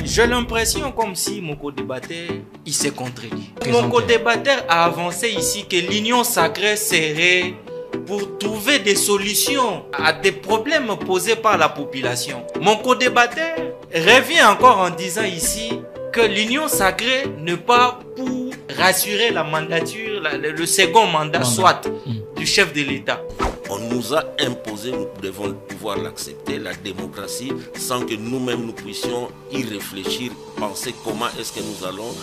J'ai l'impression comme si mon co-débatteur, il s'est contredit. Mon co-débatteur a avancé ici que l'union sacrée serait pour trouver des solutions à des problèmes posés par la population. Mon co-débatteur revient encore en disant ici que l'union sacrée n'est pas pour rassurer la mandature, le second mandat soit du chef de l'État. On nous a imposé, nous devons pouvoir l'accepter, la démocratie, sans que nous-mêmes nous puissions y réfléchir, penser comment est-ce que nous allons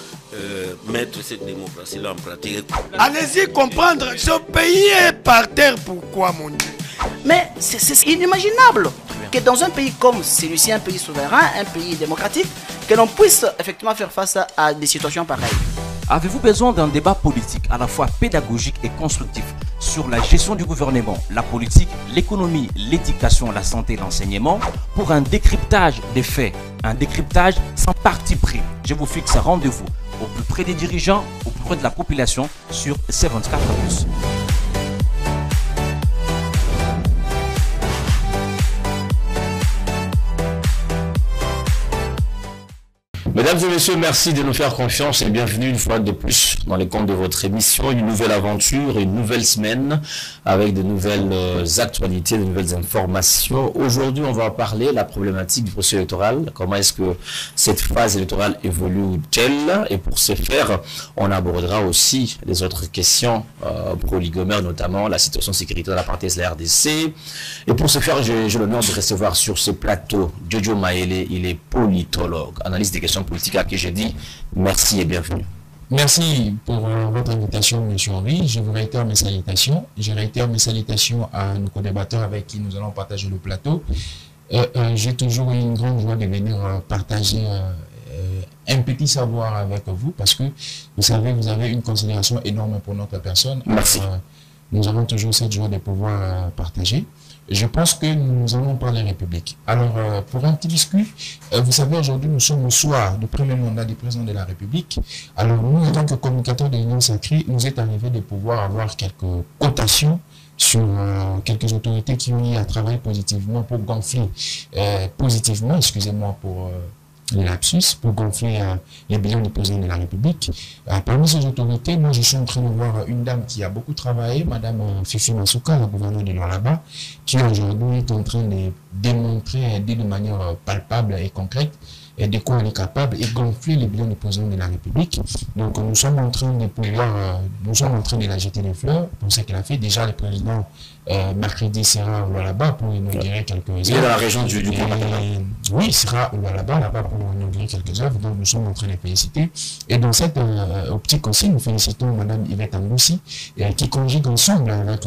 mettre cette démocratie-là en pratique. Allez-y comprendre, ce pays est par terre, pourquoi mon Dieu? Mais c'est inimaginable que dans un pays comme celui-ci, un pays souverain, un pays démocratique, que l'on puisse effectivement faire face à des situations pareilles. Avez-vous besoin d'un débat politique à la fois pédagogique et constructif sur la gestion du gouvernement, la politique, l'économie, l'éducation, la santé et l'enseignement pour un décryptage des faits, un décryptage sans parti pris? Je vous fixe un rendez-vous au plus près des dirigeants, au plus près de la population sur C24+. Mesdames et messieurs, merci de nous faire confiance et bienvenue une fois de plus dans les comptes de votre émission. Une nouvelle aventure, une nouvelle semaine avec de nouvelles actualités, de nouvelles informations. Aujourd'hui, on va parler de la problématique du processus électoral. Comment est-ce que cette phase électorale évolue-t-elle? Et pour ce faire, on abordera aussi les autres questions pour Ligomère, notamment la situation sécuritaire de la partie de la RDC. Et pour ce faire, j'ai l'honneur de recevoir sur ce plateau Jojo Maele. Il est politologue, analyste des questions politique à qui j'ai dit merci et bienvenue. Merci pour votre invitation, M. Henri. Je vous réitère mes salutations. Je réitère mes salutations à nos co-débatteurs avec qui nous allons partager le plateau. J'ai toujours eu une grande joie de venir partager un petit savoir avec vous parce que vous savez, vous avez une considération énorme pour notre personne. Merci. Nous avons toujours cette joie de pouvoir partager. Je pense que nous allons parler République. Alors, pour un petit discours, vous savez, aujourd'hui, nous sommes au soir du premier mandat du président de la République. Alors, nous, en tant que communicateurs de l'Union sacrée, nous est arrivé de pouvoir avoir quelques cotations sur quelques autorités qui ont eu à travailler positivement pour gonfler, positivement, excusez-moi pour les lapsus, pour gonfler les bilans du président de la République. Parmi ces autorités, moi je suis en train de voir une dame qui a beaucoup travaillé, Madame Fifi Masuka, la gouverneure de Lualaba, qui aujourd'hui est en train de démontrer de manière palpable et concrète et de quoi elle est capable et gonfler les bilans du président de la République. Donc nous sommes en train de pouvoir, nous sommes en train de la jeter des fleurs pour ce qu'elle a fait. Déjà le président mercredi sera là-bas pour inaugurer quelques œuvres. Il est dans la région du oui, il sera là-bas pour inaugurer quelques œuvres. Donc nous sommes en train de féliciter. Et dans cette optique aussi, nous félicitons Madame Yvette Amboussi qui conjugue ensemble avec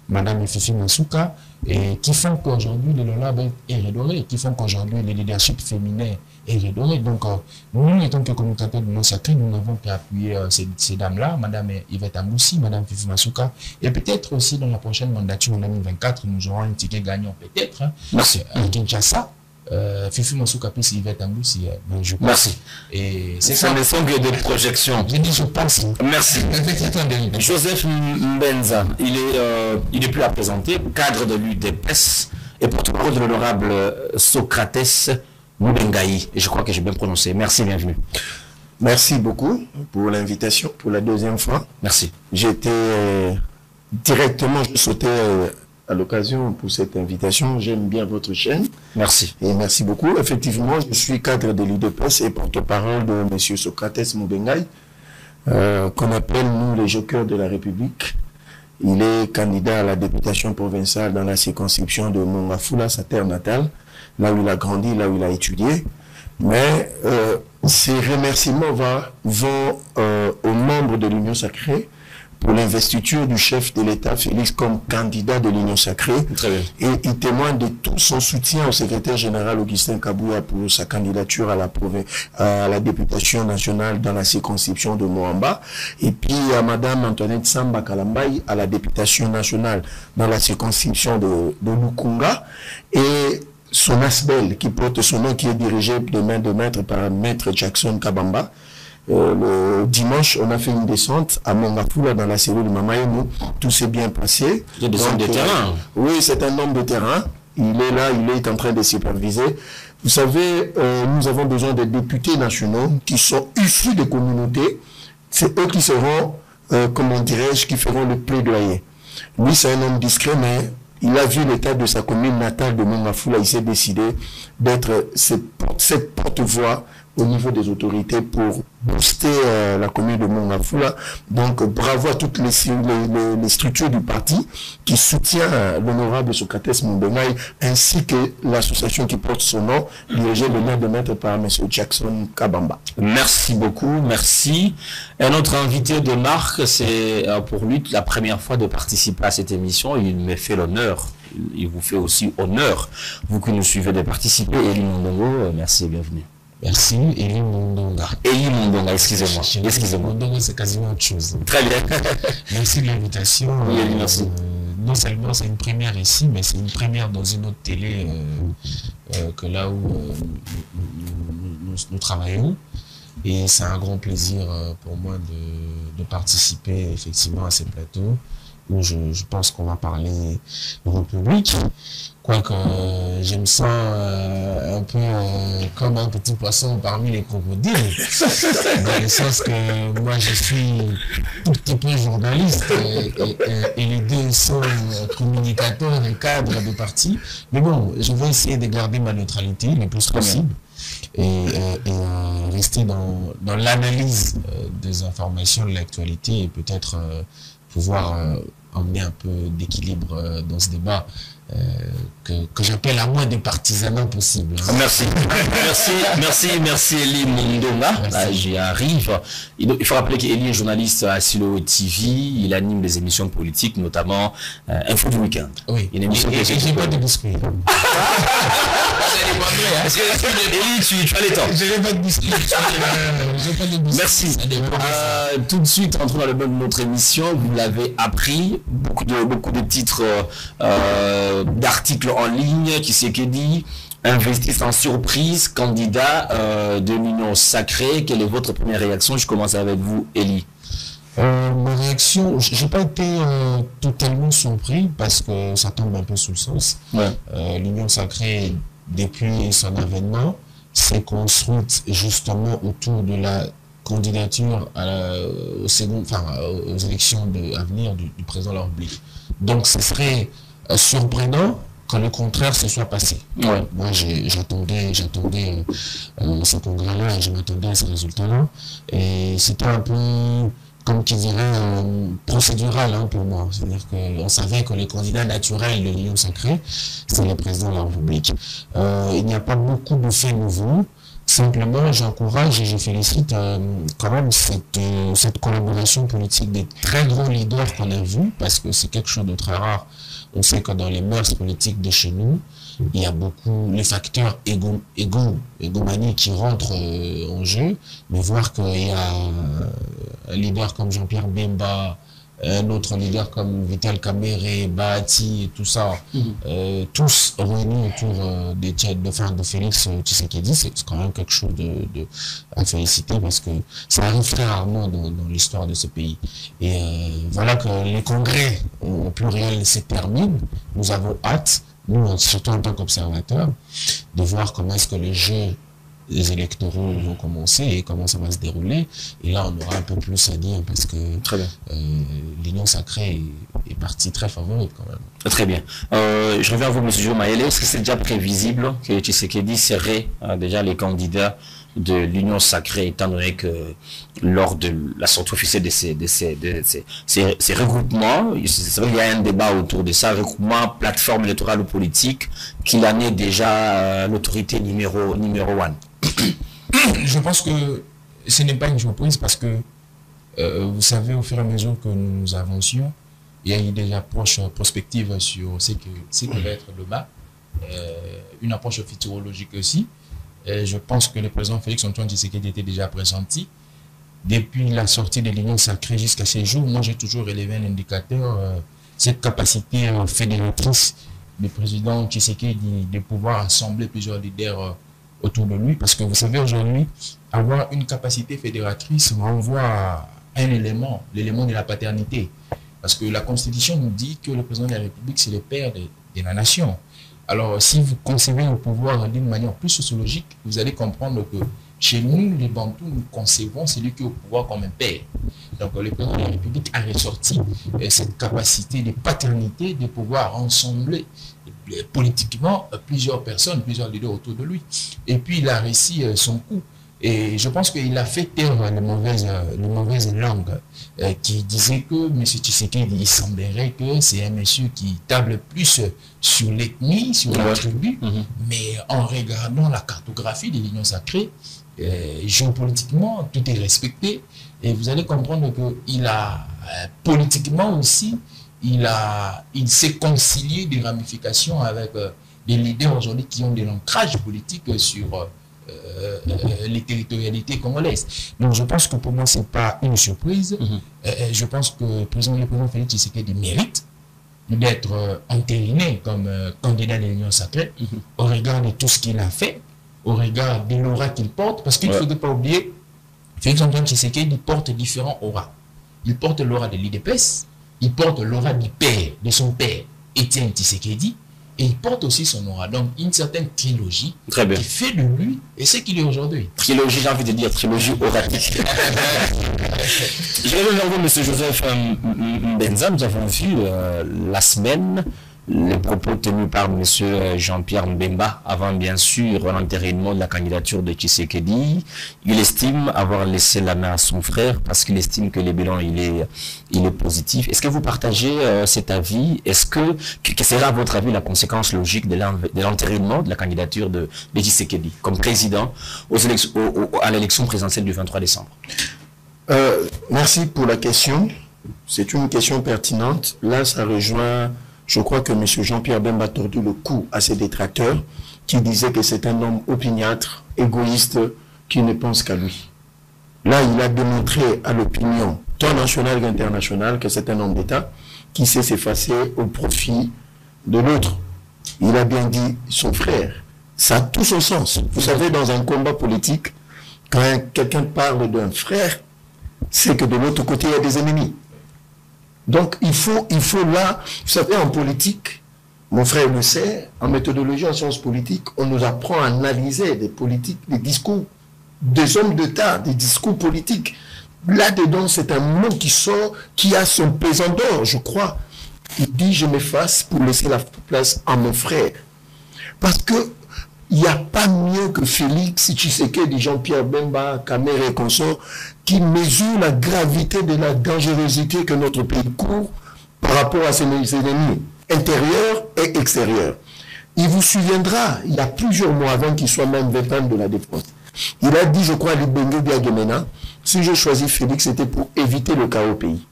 Madame Fifi Masuka et qui font qu'aujourd'hui le Lolab est redoré, qui font qu'aujourd'hui le leadership féminin est redoré. Donc nous, étant que communicateurs de nos sacrés, nous n'avons qu'à appuyer ces dames-là, Madame Yvette Amboussi, Madame Fifi Masuka, et peut-être aussi dans la prochaine mandature en 2024, nous aurons un ticket gagnant peut-être à Kinshasa. Fifi Masuka plus Yvette Amboussi, je pense. Merci. Et c'est ça. Ne sont que des projections. J'ai dit je pense. Merci. Joseph Mbenza, il est plus à présenter, cadre de l'UDPS et porte-parole de l'honorable Socrates Mubengaï. Et je crois que j'ai bien prononcé. Merci, bienvenue. Merci beaucoup pour l'invitation pour la deuxième fois. Merci. J'étais directement, je sautais à l'occasion pour cette invitation. J'aime bien votre chaîne. Merci. Et merci beaucoup. Effectivement, je suis cadre de l'UDPS et porte-parole de M. Socrates Mubengaï, qu'on appelle nous les jokers de la République. Il est candidat à la députation provinciale dans la circonscription de Mongafula, sa terre natale, là où il a grandi, là où il a étudié. Mais ces remerciements vont aux membres de l'Union sacrée pour l'investiture du chef de l'État, Félix, comme candidat de l'Union sacrée. Très bien. Et il témoigne de tout son soutien au secrétaire général Augustin Kabouya pour sa candidature à la députation nationale dans la circonscription de Moamba. Et puis à Madame Antoinette Samba Kalambay à la députation nationale dans la circonscription de Lukunga. Et son ASBEL, qui porte son nom, qui est dirigé de main de maître par Maître Jackson Kabamba. Le dimanche, on a fait une descente à Mongafula dans la cellule de Mamaïnou. Tout s'est bien passé. Il y a des hommes de terrain. Oui, c'est un homme de terrain. Il est là, il est en train de superviser. Vous savez, nous avons besoin des députés nationaux qui sont issus des communautés. C'est eux qui seront, comment dirais-je, qui feront le plaidoyer. Lui, c'est un homme discret, mais il a vu l'état de sa commune natale de Mongafula. Il s'est décidé d'être cette porte-voix au niveau des autorités pour booster la commune de Mongafula. Donc, bravo à toutes les structures du parti qui soutiennent l'honorable Socrates Mbengai, ainsi que l'association qui porte son nom, dirigée le maire de maître par M. Jackson Kabamba. Merci beaucoup, merci. Un autre invité de marque, c'est pour lui la première fois de participer à cette émission. Il me fait l'honneur, il vous fait aussi honneur, vous que nous suivez, de participer. Elie Mondongo, merci et bienvenue. Merci, Elie Mondonga. Elie Mondonga, excusez-moi. Excusez-moi. Mondongo, c'est quasiment autre chose. Très bien. Merci de l'invitation. Oui, merci. Non seulement c'est une première ici, mais c'est une première dans une autre télé que là où nous travaillons. Et c'est un grand plaisir pour moi de participer effectivement à ces plateaux où je pense qu'on va parler au public. Quoique je me sens un peu comme un petit poisson parmi les crocodiles, dans le sens que moi je suis tout petit peu journaliste et les deux sont communicateurs et cadres de parti. Mais bon, je vais essayer de garder ma neutralité le plus possible et rester dans l'analyse des informations de l'actualité et peut-être pouvoir emmener un peu d'équilibre dans ce débat que j'appelle à moins de partisanat possible. Merci. Merci Elie Mondonga. Là, j'y arrive. Il faut rappeler qu'Elie est journaliste à Silo TV. Il anime des émissions politiques, notamment Info du Week-end. Oui. Une émission et j'ai pas de biscuits. Est-ce que Elie, tu as les temps? Je n'ai pas de biscuits. Merci. Tout de suite, entrons dans le mode de notre émission. Vous l'avez appris. Beaucoup de titres d'articles en ligne qui s'est dit investissent en surprise, candidat de l'Union sacrée. Quelle est votre première réaction? Je commence avec vous, Elie. Ma réaction, j'ai pas été totalement surpris parce que ça tombe un peu sous le sens. Ouais. L'Union sacrée, depuis son avènement, s'est construite justement autour de la candidature aux élections à venir du président de la République. Donc ce serait surprenant que le contraire se soit passé. Ouais. Moi, j'attendais ce congrès-là et je m'attendais à ce résultat-là. Et c'était un peu, comme qui dirait, procédural pour moi. C'est-à-dire qu'on savait que les candidats naturels de l'Union sacrée, c'est le président de la République. Il n'y a pas beaucoup de faits nouveaux. Simplement, j'encourage et je félicite quand même cette collaboration politique des très grands leaders qu'on a vus, parce que c'est quelque chose de très rare. On sait que dans les mœurs politiques de chez nous, il y a beaucoup les facteurs égomaniques qui rentrent en jeu, mais voir qu'il y a un leader comme Jean-Pierre Bemba, un autre leader comme Vital Kamerhe, Bahati et tout ça, tous réunis autour de Félix Tshisekedi, c'est quand même quelque chose à féliciter parce que ça arrive très rarement dans l'histoire de ce pays. Et voilà que les congrès au pluriel se terminent. Nous avons hâte, nous, surtout en tant qu'observateurs, de voir comment est-ce que les jeux électoraux vont commencer et comment ça va se dérouler. Et là, on aura un peu plus à dire parce que l'Union sacrée est partie très favorite quand même. Très bien. Je reviens à vous, M. Jo Mayele. Est-ce que c'est déjà prévisible que Tshisekedi serait déjà les candidats de l'Union sacrée, étant donné que lors de la sortie officielle de ces regroupements, c'est vrai qu'il y a un débat autour de ça, regroupement, plateforme électorale ou politique, qu'il en est déjà l'autorité numéro 1. Je pense que ce n'est pas une surprise parce que, vous savez, au fur et à mesure que nous avancions, il y a eu des approches prospectives sur ce que va être le bas, une approche futurologique aussi. Je pense que le président Félix Antoine Tshisekedi était déjà pressenti. Depuis la sortie de l'Union sacrée jusqu'à ces jours, moi j'ai toujours élevé un indicateur, cette capacité fédératrice du président Tshisekedi de pouvoir assembler plusieurs leaders autour de lui. Parce que vous savez, aujourd'hui, avoir une capacité fédératrice renvoie à un élément, l'élément de la paternité. Parce que la Constitution nous dit que le président de la République, c'est le père de la nation. Alors, si vous concevez le pouvoir d'une manière plus sociologique, vous allez comprendre que chez nous, les Bantous, nous concevons celui qui est au pouvoir comme un père. Donc, le président de la République a ressorti cette capacité de paternité de pouvoir rassembler politiquement plusieurs personnes, plusieurs leaders autour de lui. Et puis, il a réussi son coup. Et je pense qu'il a fait taire les mauvaises langues qui disaient que M. Tshisekedi, il semblerait que c'est un monsieur qui table plus sur l'ethnie, sur la tribu, mais en regardant la cartographie de l'Union sacrée, géopolitiquement, tout est respecté. Et vous allez comprendre qu'il a, politiquement aussi, il s'est concilié des ramifications avec des leaders aujourd'hui qui ont de l'ancrage politique sur les territorialités congolaises. Donc je pense que pour moi, ce n'est pas une surprise. Je pense que le président Félix Tshisekedi mérite d'être entériné comme candidat de l'Union sacrée au regard de tout ce qu'il a fait, au regard de l'aura qu'il porte, parce qu'il ne faudrait pas oublier, Félix Antoine Tshisekedi porte différents auras. Il porte l'aura de l'IDPS, il porte l'aura du père, de son père, Étienne Tshisekedi, et il porte aussi son aura. Donc, une certaine trilogie qui fait de lui et ce qu'il est aujourd'hui. Trilogie, j'ai envie de dire trilogie oratique. Je vais vers vous, M. Joseph Benza. Nous avons vu la semaine les propos tenus par M. Jean-Pierre Mbemba avant, bien sûr, l'entérinement de la candidature de Tshisekedi. Il estime avoir laissé la main à son frère parce qu'il estime que le bilan il est positif. Est-ce que vous partagez cet avis? Est-ce que sera, à votre avis, la conséquence logique de l'entérinement de la candidature de Tshisekedi comme président à l'élection présidentielle du 23 décembre? Merci pour la question. C'est une question pertinente. Là, ça rejoint... Je crois que M. Jean-Pierre Bemba a tordu le cou à ses détracteurs qui disaient que c'est un homme opiniâtre, égoïste, qui ne pense qu'à lui. Là, il a démontré à l'opinion, tant nationale qu'internationale, que c'est un homme d'État qui sait s'effacer au profit de l'autre. Il a bien dit son frère. Ça a tout son sens. Vous savez, dans un combat politique, quand quelqu'un parle d'un frère, c'est que de l'autre côté, il y a des ennemis. Donc, il faut là, vous savez, en politique, mon frère le sait, en méthodologie, en sciences politiques, on nous apprend à analyser des politiques, des discours, des hommes d'État, des discours politiques. Là-dedans, c'est un mot qui sort, qui a son pesant d'or, je crois. Il dit, je m'efface pour laisser la place à mon frère. Parce que il n'y a pas mieux que Félix Tshisekedi, Jean-Pierre Bemba, Kamere et consorts, qui mesurent la gravité de la dangerosité que notre pays court par rapport à ses ennemis intérieurs et extérieurs. Il vous souviendra, il y a plusieurs mois avant qu'il soit même vétéran de la défense, il a dit, je crois, à Libenge Biagemena, si je choisis Félix, c'était pour éviter le chaos au pays.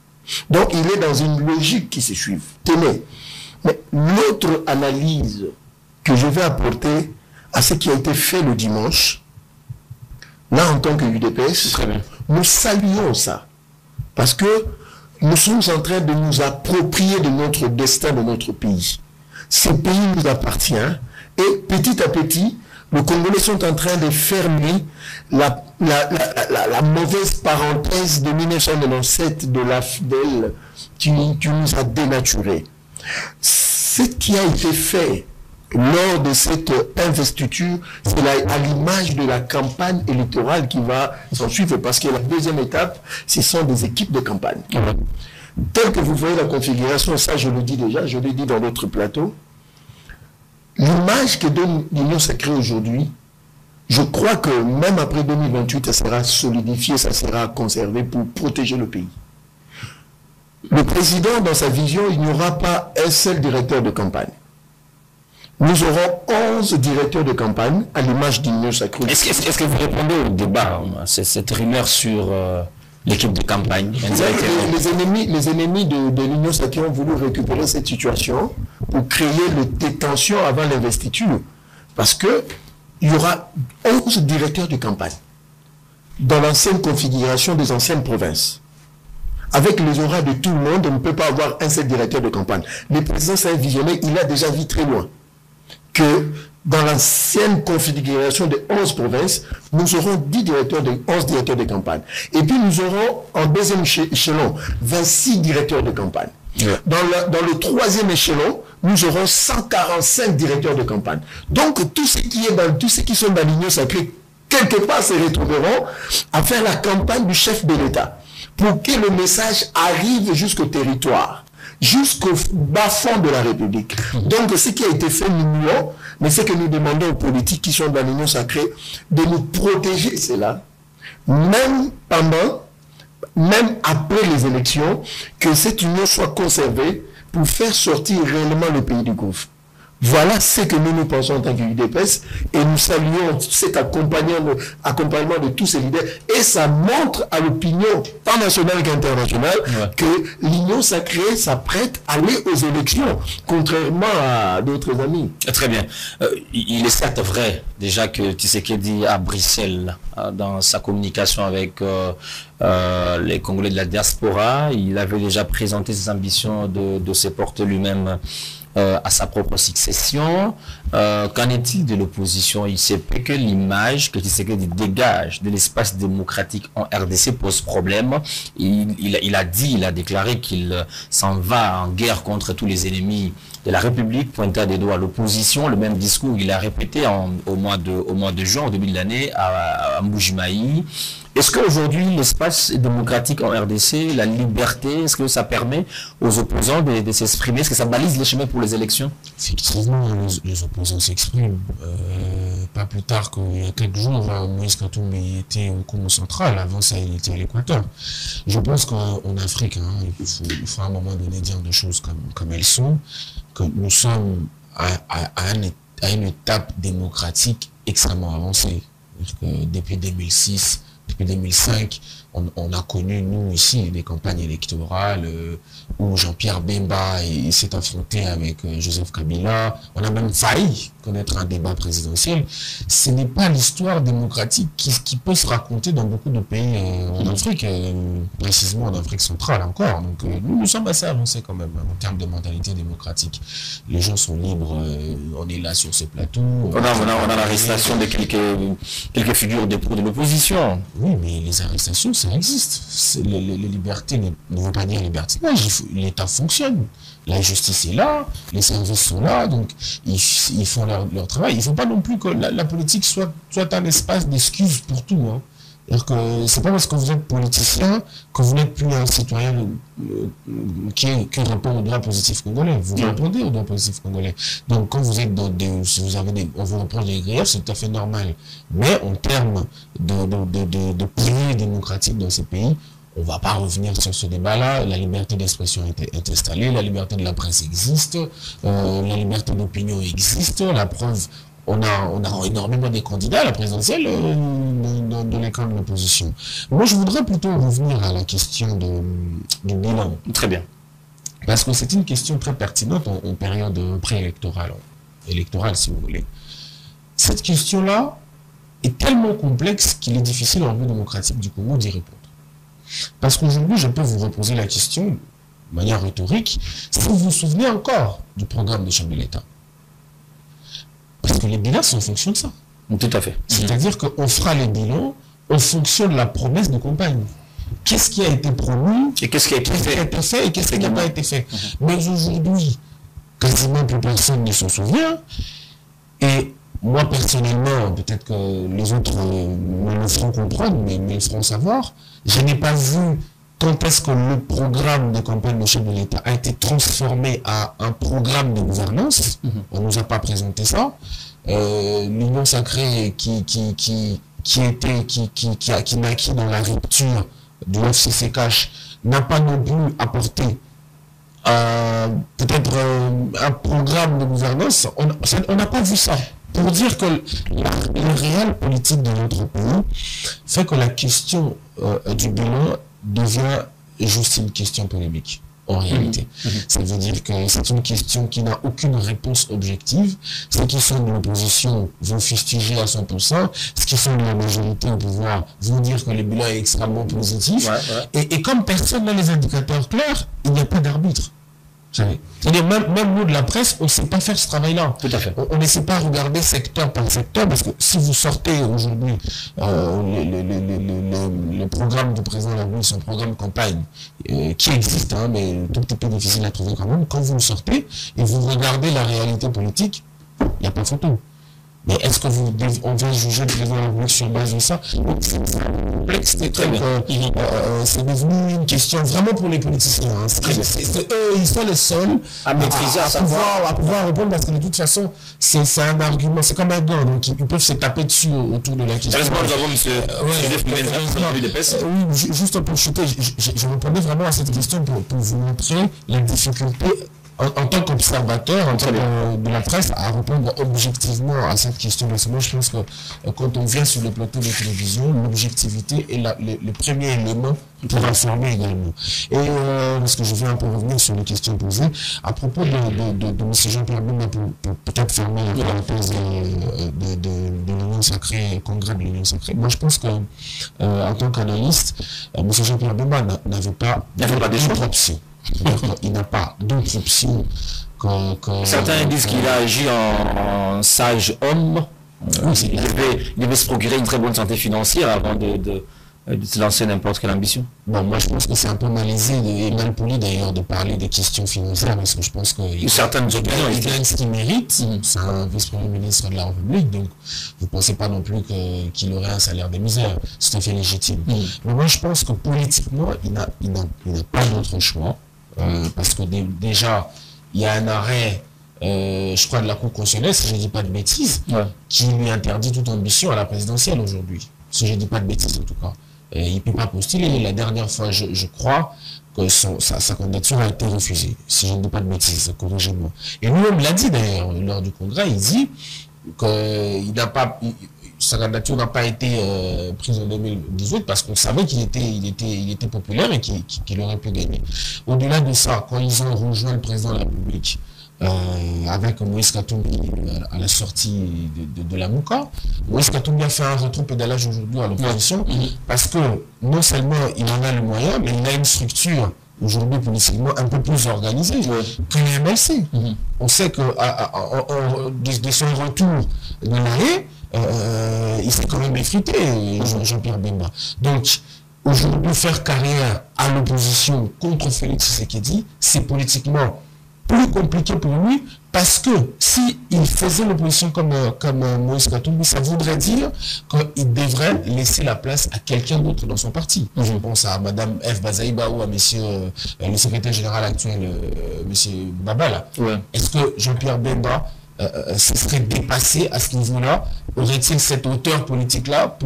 Donc il est dans une logique qui se suit. Tenez, mais l'autre analyse que je vais apporter à ce qui a été fait le dimanche, là en tant que UDPS, nous saluons ça. Parce que nous sommes en train de nous approprier de notre destin, de notre pays. Ce pays nous appartient et petit à petit, les Congolais sont en train de fermer la mauvaise parenthèse de 1997 de la FDL qui nous a dénaturés. Ce qui a été fait lors de cette investiture, c'est à l'image de la campagne électorale qui va s'en suivre, parce que la deuxième étape, ce sont des équipes de campagne. Tel que vous voyez la configuration, ça je le dis déjà, je l'ai dit dans l'autre plateau, l'image que donne l'Union sacrée aujourd'hui, je crois que même après 2028, ça sera solidifié, ça sera conservé pour protéger le pays. Le président, dans sa vision, il n'y aura pas un seul directeur de campagne. Nous aurons 11 directeurs de campagne à l'image d'Union sacrée. Est-ce que vous répondez au débat, cette rumeur sur l'équipe de campagne? Les ennemis de l'Union sacrée ont voulu récupérer cette situation pour créer des tensions avant l'investiture. Parce qu'il y aura 11 directeurs de campagne dans l'ancienne configuration des anciennes provinces. Avec les auras de tout le monde, on ne peut pas avoir un seul directeur de campagne. Le président s'est visionné, il a déjà vu très loin que dans l'ancienne configuration des 11 provinces, nous aurons 11 directeurs de campagne. Et puis nous aurons en deuxième échelon 26 directeurs de campagne. Yeah. Dans le troisième échelon, nous aurons 145 directeurs de campagne. Donc, tous ceux qui sont dans l'Union sacrée, quelque part, se retrouveront à faire la campagne du chef de l'État pour que le message arrive jusqu'au territoire, jusqu'au bas-fond de la République. Donc, ce qui a été fait, nous louons, mais c'est que nous demandons aux politiques qui sont dans l'Union sacrée de nous protéger cela, même après les élections, que cette union soit conservée pour faire sortir réellement le pays du gouffre. Voilà ce que nous pensons en tant qu'UDPS, et nous saluons cet accompagnement de tous ces leaders, et ça montre à l'opinion, tant nationale qu'internationale, que l'Union sacrée s'apprête à aller aux élections, contrairement à d'autres amis. Très bien. Il est certes vrai, déjà, que Tshisekedi à Bruxelles, dans sa communication avec les Congolais de la diaspora, il avait déjà présenté ses ambitions de se porter lui-même à sa propre succession. Qu'en est-il de l'opposition? Il sait que l'image que Tshisekedi dégage de l'espace démocratique en RDC pose problème. Il a déclaré qu'il s'en va en guerre contre tous les ennemis de la République, pointant des doigts à l'opposition. Le même discours il a répété au mois de juin, au début de l'année, à Mbujimayi. Est-ce qu'aujourd'hui, l'espace démocratique en RDC, la liberté, est-ce que ça permet aux opposants de s'exprimer? Est-ce que ça balise les chemins pour les élections? Effectivement, les opposants s'expriment. Pas plus tard qu'il y a quelques jours, Moïse Katumbi était au Congo central. Avant ça, il était à l'Équateur. Je pense qu'en Afrique, il faut à un moment donné dire des choses comme elles sont, que nous sommes à une étape démocratique extrêmement avancée. Depuis 2006, depuis 2005, on a connu, nous, ici, des campagnes électorales où Jean-Pierre Bemba s'est affronté avec Joseph Kabila. On a même failli connaître un débat présidentiel. Ce n'est pas l'histoire démocratique qui peut se raconter dans beaucoup de pays en Afrique, précisément en Afrique centrale encore. Donc nous sommes assez avancés quand même en termes de mentalité démocratique. Les gens sont libres, on est là sur ce plateau. On a l'arrestation de quelques figures de l'opposition. Oui, mais les arrestations, ça existe. Les libertés ne vont pas dire libertinage. L'État fonctionne. La justice est là, les services sont là, donc ils font leur travail. Il ne faut pas non plus que la politique soit un espace d'excuses pour tout. Hein. C'est-à-dire que c'est pas parce que vous êtes politicien que vous n'êtes plus un citoyen qui répond aux droits positifs congolais. Vous répondez aux droits positifs congolais. Donc quand vous êtes si on vous reproche des griefs, c'est tout à fait normal. Mais en termes de piliers démocratiques dans ces pays, on ne va pas revenir sur ce débat-là. La liberté d'expression est installée, la liberté de la presse existe, la liberté d'opinion existe. La preuve, on a énormément de candidats à la présidentielle de l'école de l'opposition. Moi, je voudrais plutôt revenir à la question du bilan. Très bien. Parce que c'est une question très pertinente en période préélectorale, si vous voulez. Cette question-là est tellement complexe qu'il est difficile en vue démocratique du Congo d'y répondre. Parce qu'aujourd'hui, je peux vous reposer la question, de manière rhétorique, si vous vous souvenez encore du programme de chef de l'État. Parce que les bilans sont en fonction de ça. Tout à fait. C'est-à-dire qu'on fera les bilans en fonction de la promesse de campagne. Qu'est-ce qui a été promis, et qu'est-ce qui a été fait, et qu'est-ce qui n'a pas été fait. Mais aujourd'hui, quasiment plus personne ne s'en souvient. Et moi, personnellement, peut-être que les autres me le feront comprendre, mais me le feront savoir, je n'ai pas vu quand est-ce que le programme de campagne de chef de l'État a été transformé à un programme de gouvernance. On ne nous a pas présenté ça. L'Union sacrée qui naquit dans la rupture du FCCCH n'a pas non plus apporté peut-être un programme de gouvernance. On n'a pas vu ça. Pour dire que le réel politique de notre pays fait que la question du bilan devient juste une question polémique, en réalité. Ça veut dire que c'est une question qui n'a aucune réponse objective. Ceux qui sont de l'opposition vont fustiger à 100%. Ceux qui sont de la majorité au pouvoir vont dire que le bilan est extrêmement positif. Et comme personne n'a les indicateurs clairs, il n'y a pas d'arbitre. C'est-à-dire, même nous de la presse, on ne sait pas faire ce travail-là. Tout à fait. On ne sait pas regarder secteur par secteur, parce que si vous sortez aujourd'hui le programme du président Larousse, son programme campagne, qui existe, hein, mais tout petit peu difficile à trouver quand même, quand vous le sortez et vous regardez la réalité politique, il n'y a pas photo. Mais est-ce que on vient juger le président de la République sur base de ça? C'est complexe, c'est devenu une question vraiment pour les politiciens. Hein. Eux, ils sont les seuls à maîtriser, à pouvoir répondre, parce que de toute façon, c'est un argument, c'est comme un gant, donc ils peuvent se taper dessus autour de la question. Nous avons M. Oui, juste pour chuter, je répondais vraiment à cette question pour vous montrer la difficulté en tant qu'observateur, en tant que de la presse, à répondre objectivement à cette question. Parce que moi, je pense que quand on vient sur le plateau de télévision, l'objectivité est le premier élément pour informer également. Et parce que je vais un peu revenir sur les questions posées, à propos de M. Jean-Pierre Bemba, pour peut-être fermer la parenthèse de l'Union Sacrée, congrès de l'Union Sacrée, moi je pense que en tant qu'analyste, M. Jean-Pierre Bemba n'avait pas d'autre option. Il n'a pas d'autre option que... Certains disent qu'il a agi en sage homme. Il devait se procurer une très bonne santé financière avant de se lancer n'importe quelle ambition. Bon, moi je pense que c'est un peu malaisé et mal poli d'ailleurs de parler des questions financières, parce que je pense qu'il gagne ce qu'il mérite. C'est un vice-premier ministre de la République, donc vous ne pensez pas non plus qu'il aurait un salaire de misère. C'est tout à fait légitime. Mais moi je pense que politiquement, il n'a pas d'autre choix. Parce que déjà, il y a un arrêt, je crois, de la Cour constitutionnelle, si je ne dis pas de bêtises, qui lui interdit toute ambition à la présidentielle aujourd'hui. Si je ne dis pas de bêtises, en tout cas. Il ne peut pas postuler. La dernière fois, je crois que sa candidature a été refusée. Si je ne dis pas de bêtises, corrigez-moi. Et lui-même l'a dit d'ailleurs, lors du congrès, il dit qu'il n'a pas... Sa candidature n'a pas été prise en 2018 parce qu'on savait qu'il était populaire et qu'il aurait pu gagner. Au-delà de ça, quand ils ont rejoint le président de la République, avec Moïse Katumbi à la sortie de la Mouka, Moïse Katumbi a fait un rétropédalage aujourd'hui à l'opposition parce que non seulement il en a le moyen, mais il a une structure aujourd'hui politiquement un peu plus organisée que les MLC. On sait que de son retour de l'arrêt, il s'est quand même effrité, Jean-Pierre Bemba. Donc, aujourd'hui, faire carrière à l'opposition contre Félix Tshisekedi, c'est politiquement plus compliqué pour lui, parce que s'il faisait l'opposition comme Moïse Katumbi, ça voudrait dire qu'il devrait laisser la place à quelqu'un d'autre dans son parti. Je pense à Mme F. Bazaïba ou à monsieur le secrétaire général actuel, M. Babala. Est-ce que Jean-Pierre Bemba se serait dépassé à ce niveau-là? Aurait-il cette hauteur politique-là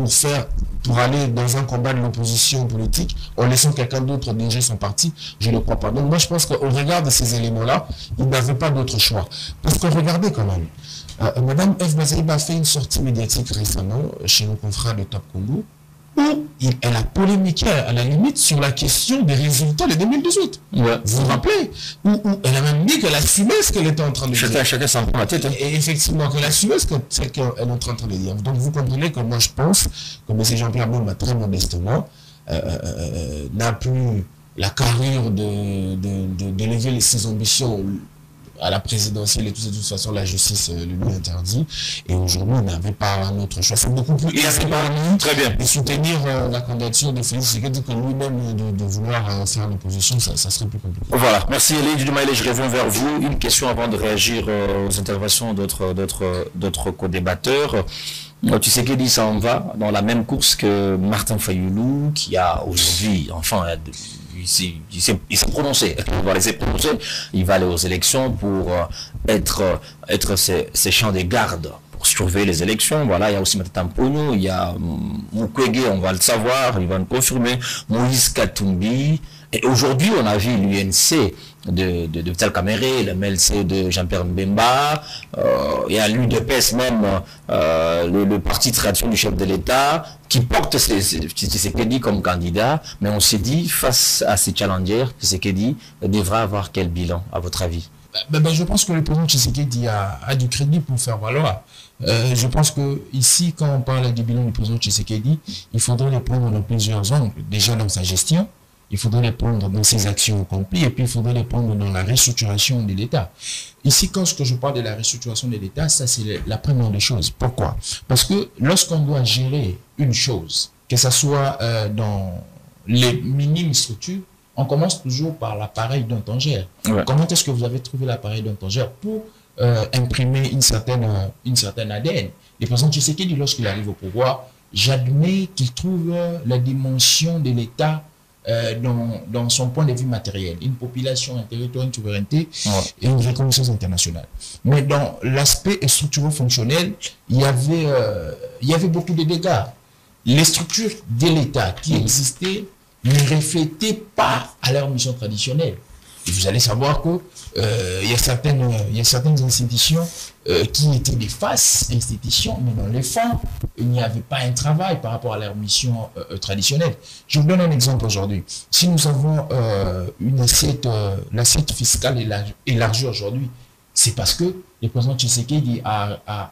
pour aller dans un combat de l'opposition politique en laissant quelqu'un d'autre diriger son parti? Je ne crois pas. Donc moi je pense qu'au regard de ces éléments-là, il n'avait pas d'autre choix. Parce que regardez quand même, Mme F. Bazaïba a fait une sortie médiatique récemment chez nos confrères de Top Congo, où elle a polémiqué à la limite sur la question des résultats de 2018. Vous vous rappelez? Où elle a même dit qu'elle assumait ce qu'elle était en train de dire. Chacun s'en prend la tête. Et effectivement, qu'elle assumait ce qu'elle est en train de dire. Donc vous comprenez que moi je pense que M. Jean-Pierre Bemba, très modestement, n'a plus la carrure d'élever ses ambitions à la présidentielle, et de toute façon la justice le lui interdit, et aujourd'hui il n'avait pas un autre choix. C'est beaucoup plus aisé par lui de soutenir la candidature de Félix Tshisekedi que lui-même de vouloir faire l'opposition, ça serait plus compliqué. Voilà, merci Elie Dumaïle, je reviens vers vous. Une question avant de réagir aux interventions d'autres co-débatteurs. Tshisekedi s'en va dans la même course que Martin Fayoulou, qui a aujourd'hui, enfin, il s'est prononcé, on va laisser prononcer, il va aller aux élections pour être ses champs de garde, pour surveiller les élections. Voilà, il y a aussi Matata Mponyo, il y a Mukwege, on va le savoir, il va nous confirmer, Moïse Katumbi. Et aujourd'hui, on a vu l'UNC de Vital Kamerhe, le MLC de Jean-Pierre Bemba, il y a l'UDPS même, le parti de tradition du chef de l'État, qui porte Tshisekedi comme candidat, mais on s'est dit, face à ces challengers, Tshisekedi devra avoir quel bilan, à votre avis? Je pense que le président Tshisekedi a du crédit pour faire valoir. Je pense que ici, quand on parle du bilan du président Tshisekedi, il faudrait le prendre dans plusieurs angles. Déjà dans sa gestion. il faudrait les prendre dans ces actions accomplies et puis il faudrait les prendre dans la restructuration de l'État. Ici, quand je parle de la restructuration de l'État, ça c'est la première des choses. Pourquoi? Parce que lorsqu'on doit gérer une chose, que ce soit dans les minimes structures, on commence toujours par l'appareil dont on gère. Ouais. Comment est-ce que vous avez trouvé l'appareil dont on gère pour imprimer une certaine ADN? Le président Tshisekedi, lorsqu'il arrive au pouvoir, j'admets qu'il trouve la dimension de l'État dans son point de vue matériel, une population, un territoire, une souveraineté et une reconnaissance internationale. Mais dans l'aspect structurel fonctionnel, il y avait beaucoup de dégâts. Les structures de l'État qui existaient ne reflétaient pas à leur mission traditionnelle. Et vous allez savoir que il y a certaines institutions qui étaient des fausses institutions, mais dans les fonds, il n'y avait pas un travail par rapport à leur mission traditionnelle. Je vous donne un exemple aujourd'hui. Si nous avons l'assiette fiscale élargie aujourd'hui, c'est parce que le président Tshisekedi a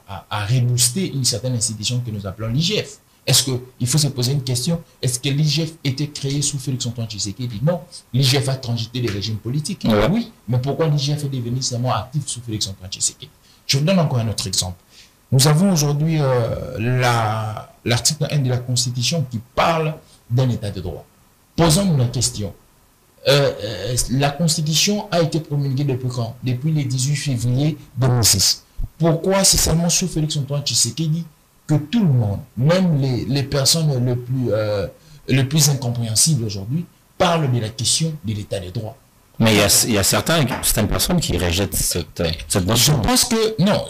reboosté une certaine institution que nous appelons l'IGF. Est-ce qu'il faut se poser une question? Est-ce que l'IGF était créé sous Félix-Antoine Tshisekedi? Non. L'IGF a transité les régimes politiques. Ouais. Oui. Mais pourquoi l'IGF est devenu seulement actif sous Félix-Antoine Tshisekedi? Je vous donne encore un autre exemple. Nous avons aujourd'hui l'article 1 de la Constitution qui parle d'un état de droit. Posons-nous la question. La Constitution a été promulguée depuis quand? Depuis le 18 février 2006. Pourquoi c'est seulement sous Félix-Antoine Tshisekedi que tout le monde, même les personnes les plus incompréhensibles aujourd'hui, parlent de la question de l'état de droit? Mais il y a certaines personnes qui rejettent cette notion.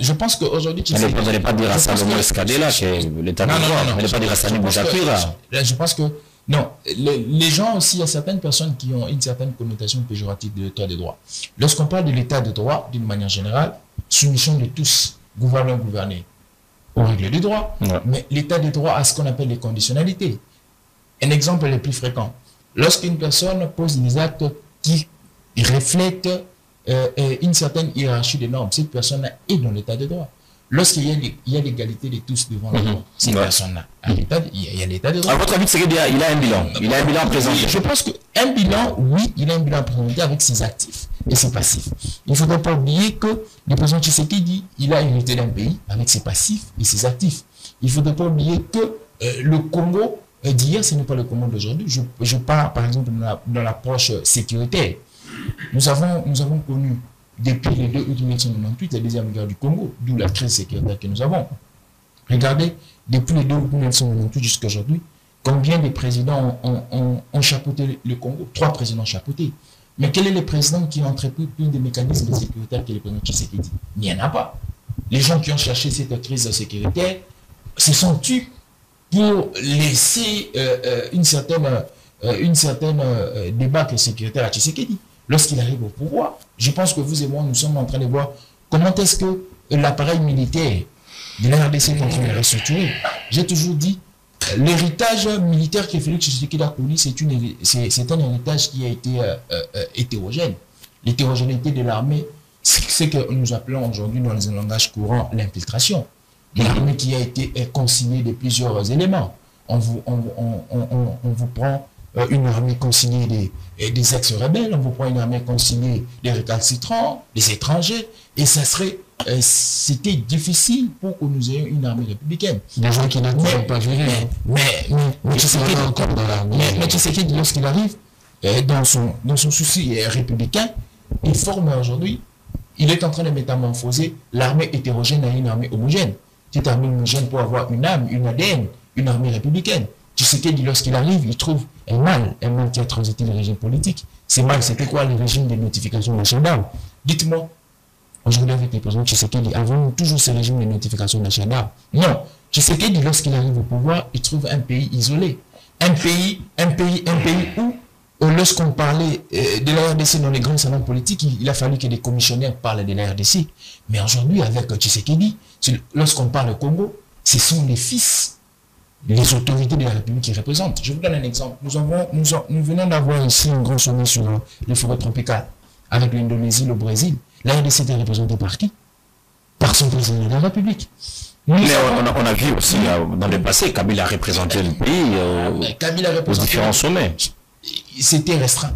Je pense qu'aujourd'hui... Vous n'allez pas dire à Salomon Escadela que l'état de droit, vous n'allez pas dire à Sani Bouzakira. Je pense que, non, les gens aussi, il y a certaines personnes qui ont une certaine connotation péjorative de l'état de droit. Lorsqu'on parle de l'état de droit, d'une manière générale, soumission de tous, gouverneurs, gouvernés, aux règles du droit, mais l'état de droit a ce qu'on appelle les conditionnalités. Un exemple le plus fréquent, lorsqu'une personne pose des actes qui reflètent une certaine hiérarchie des normes, cette personne est dans l'état de droit. Lorsqu'il y a l'égalité de tous devant la loi, cette personne-là, il y a l'état de droit. À votre avis, c'est qu'il a un bilan. Il a un bilan présenté. Je pense qu'un bilan, oui, il a un bilan présenté avec ses actifs et ses passifs. Il ne faudrait pas oublier que le président Tshisekedi, il a hérité d'un pays avec ses passifs et ses actifs. Il ne faudrait pas oublier que le Congo d'hier, ce n'est pas le Congo d'aujourd'hui. Je parle, par exemple, dans l'approche sécuritaire. Nous avons connu, depuis le 2 août 1998, la deuxième guerre du Congo, d'où la crise sécuritaire que nous avons. Regardez, depuis le 2 août 1998 jusqu'à aujourd'hui, combien de présidents ont chapeauté le Congo? 3 présidents chapeautés. Mais quel est le président qui a entrepris plus de mécanismes sécuritaires que le président Tshisekedi? Il n'y en a pas. Les gens qui ont cherché cette crise sécuritaire se sont tués pour laisser une certaine débâcle sécuritaire à Tshisekedi. Lorsqu'il arrive au pouvoir, je pense que vous et moi, nous sommes en train de voir comment est-ce que l'appareil militaire de la RDC est en train de restructurer. J'ai toujours dit, l'héritage militaire que Félix Tshisekedi a connu, c'est un héritage qui a été hétérogène. L'hétérogénéité de l'armée, c'est ce que nous appelons aujourd'hui dans un langage courant l'infiltration. L'armée qui a été consignée de plusieurs éléments. On vous prend une armée consignée des ex-rebelles, on vous prend une armée consignée des récalcitrants, des étrangers, et c'était difficile pour que nous ayons une armée républicaine. Des gens qui n'ont pas géré. Mais Tshisekedi, lorsqu'il arrive, dans son souci républicain, il forme aujourd'hui, il est en train de métamorphoser l'armée hétérogène à une armée homogène. Cette armée homogène pour avoir une âme, une ADN, une armée républicaine. Tshisekedi, lorsqu'il arrive, il trouve un mal qui a transité le régime politique. C'est mal, c'était quoi le régime de notification nationale? Dites-moi, aujourd'hui avec le président Tshisekedi, avons-nous toujours ce régime de notification nationale? Non. Tshisekedi, lorsqu'il arrive au pouvoir, il trouve un pays isolé. Un pays où, lorsqu'on parlait de la RDC dans les grands salons politiques, il a fallu que des commissionnaires parlent de la RDC. Mais aujourd'hui, avec Tshisekedi, lorsqu'on parle du Congo, ce sont les fils, les autorités de la République qui représentent. Je vous donne un exemple. Nous venons d'avoir ici un grand sommet sur les forêts tropicales avec l'Indonésie, le Brésil. La RDC était représentée par qui? Par son président de la République. Mais on a vu aussi dans le passé, Kabila a représenté le pays aux différents sommets. c'était restreint.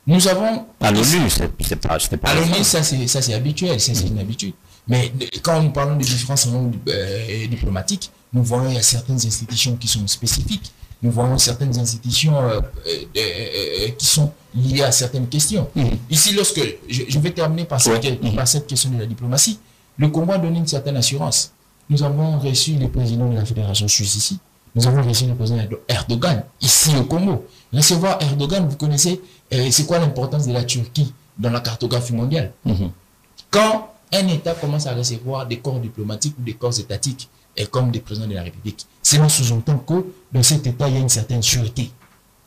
Nous avons... À l'ONU, c'est pas... À l'ONU, ça c'est habituel, c'est une habitude. Mais quand nous parlons de différences diplomatiques, nous voyons qu'il y a certaines institutions qui sont spécifiques. Nous voyons certaines institutions qui sont liées à certaines questions. Ici, lorsque je vais terminer par cette question de la diplomatie, le Congo a donné une certaine assurance. Nous avons reçu le président de la Fédération suisse ici. Nous avons reçu le président Erdogan ici au Congo. Recevoir Erdogan, vous connaissez, c'est quoi l'importance de la Turquie dans la cartographie mondiale? Quand un État commence à recevoir des corps diplomatiques ou des corps étatiques comme des présidents de la République, cela sous-entend que dans cet État, il y a une certaine sûreté.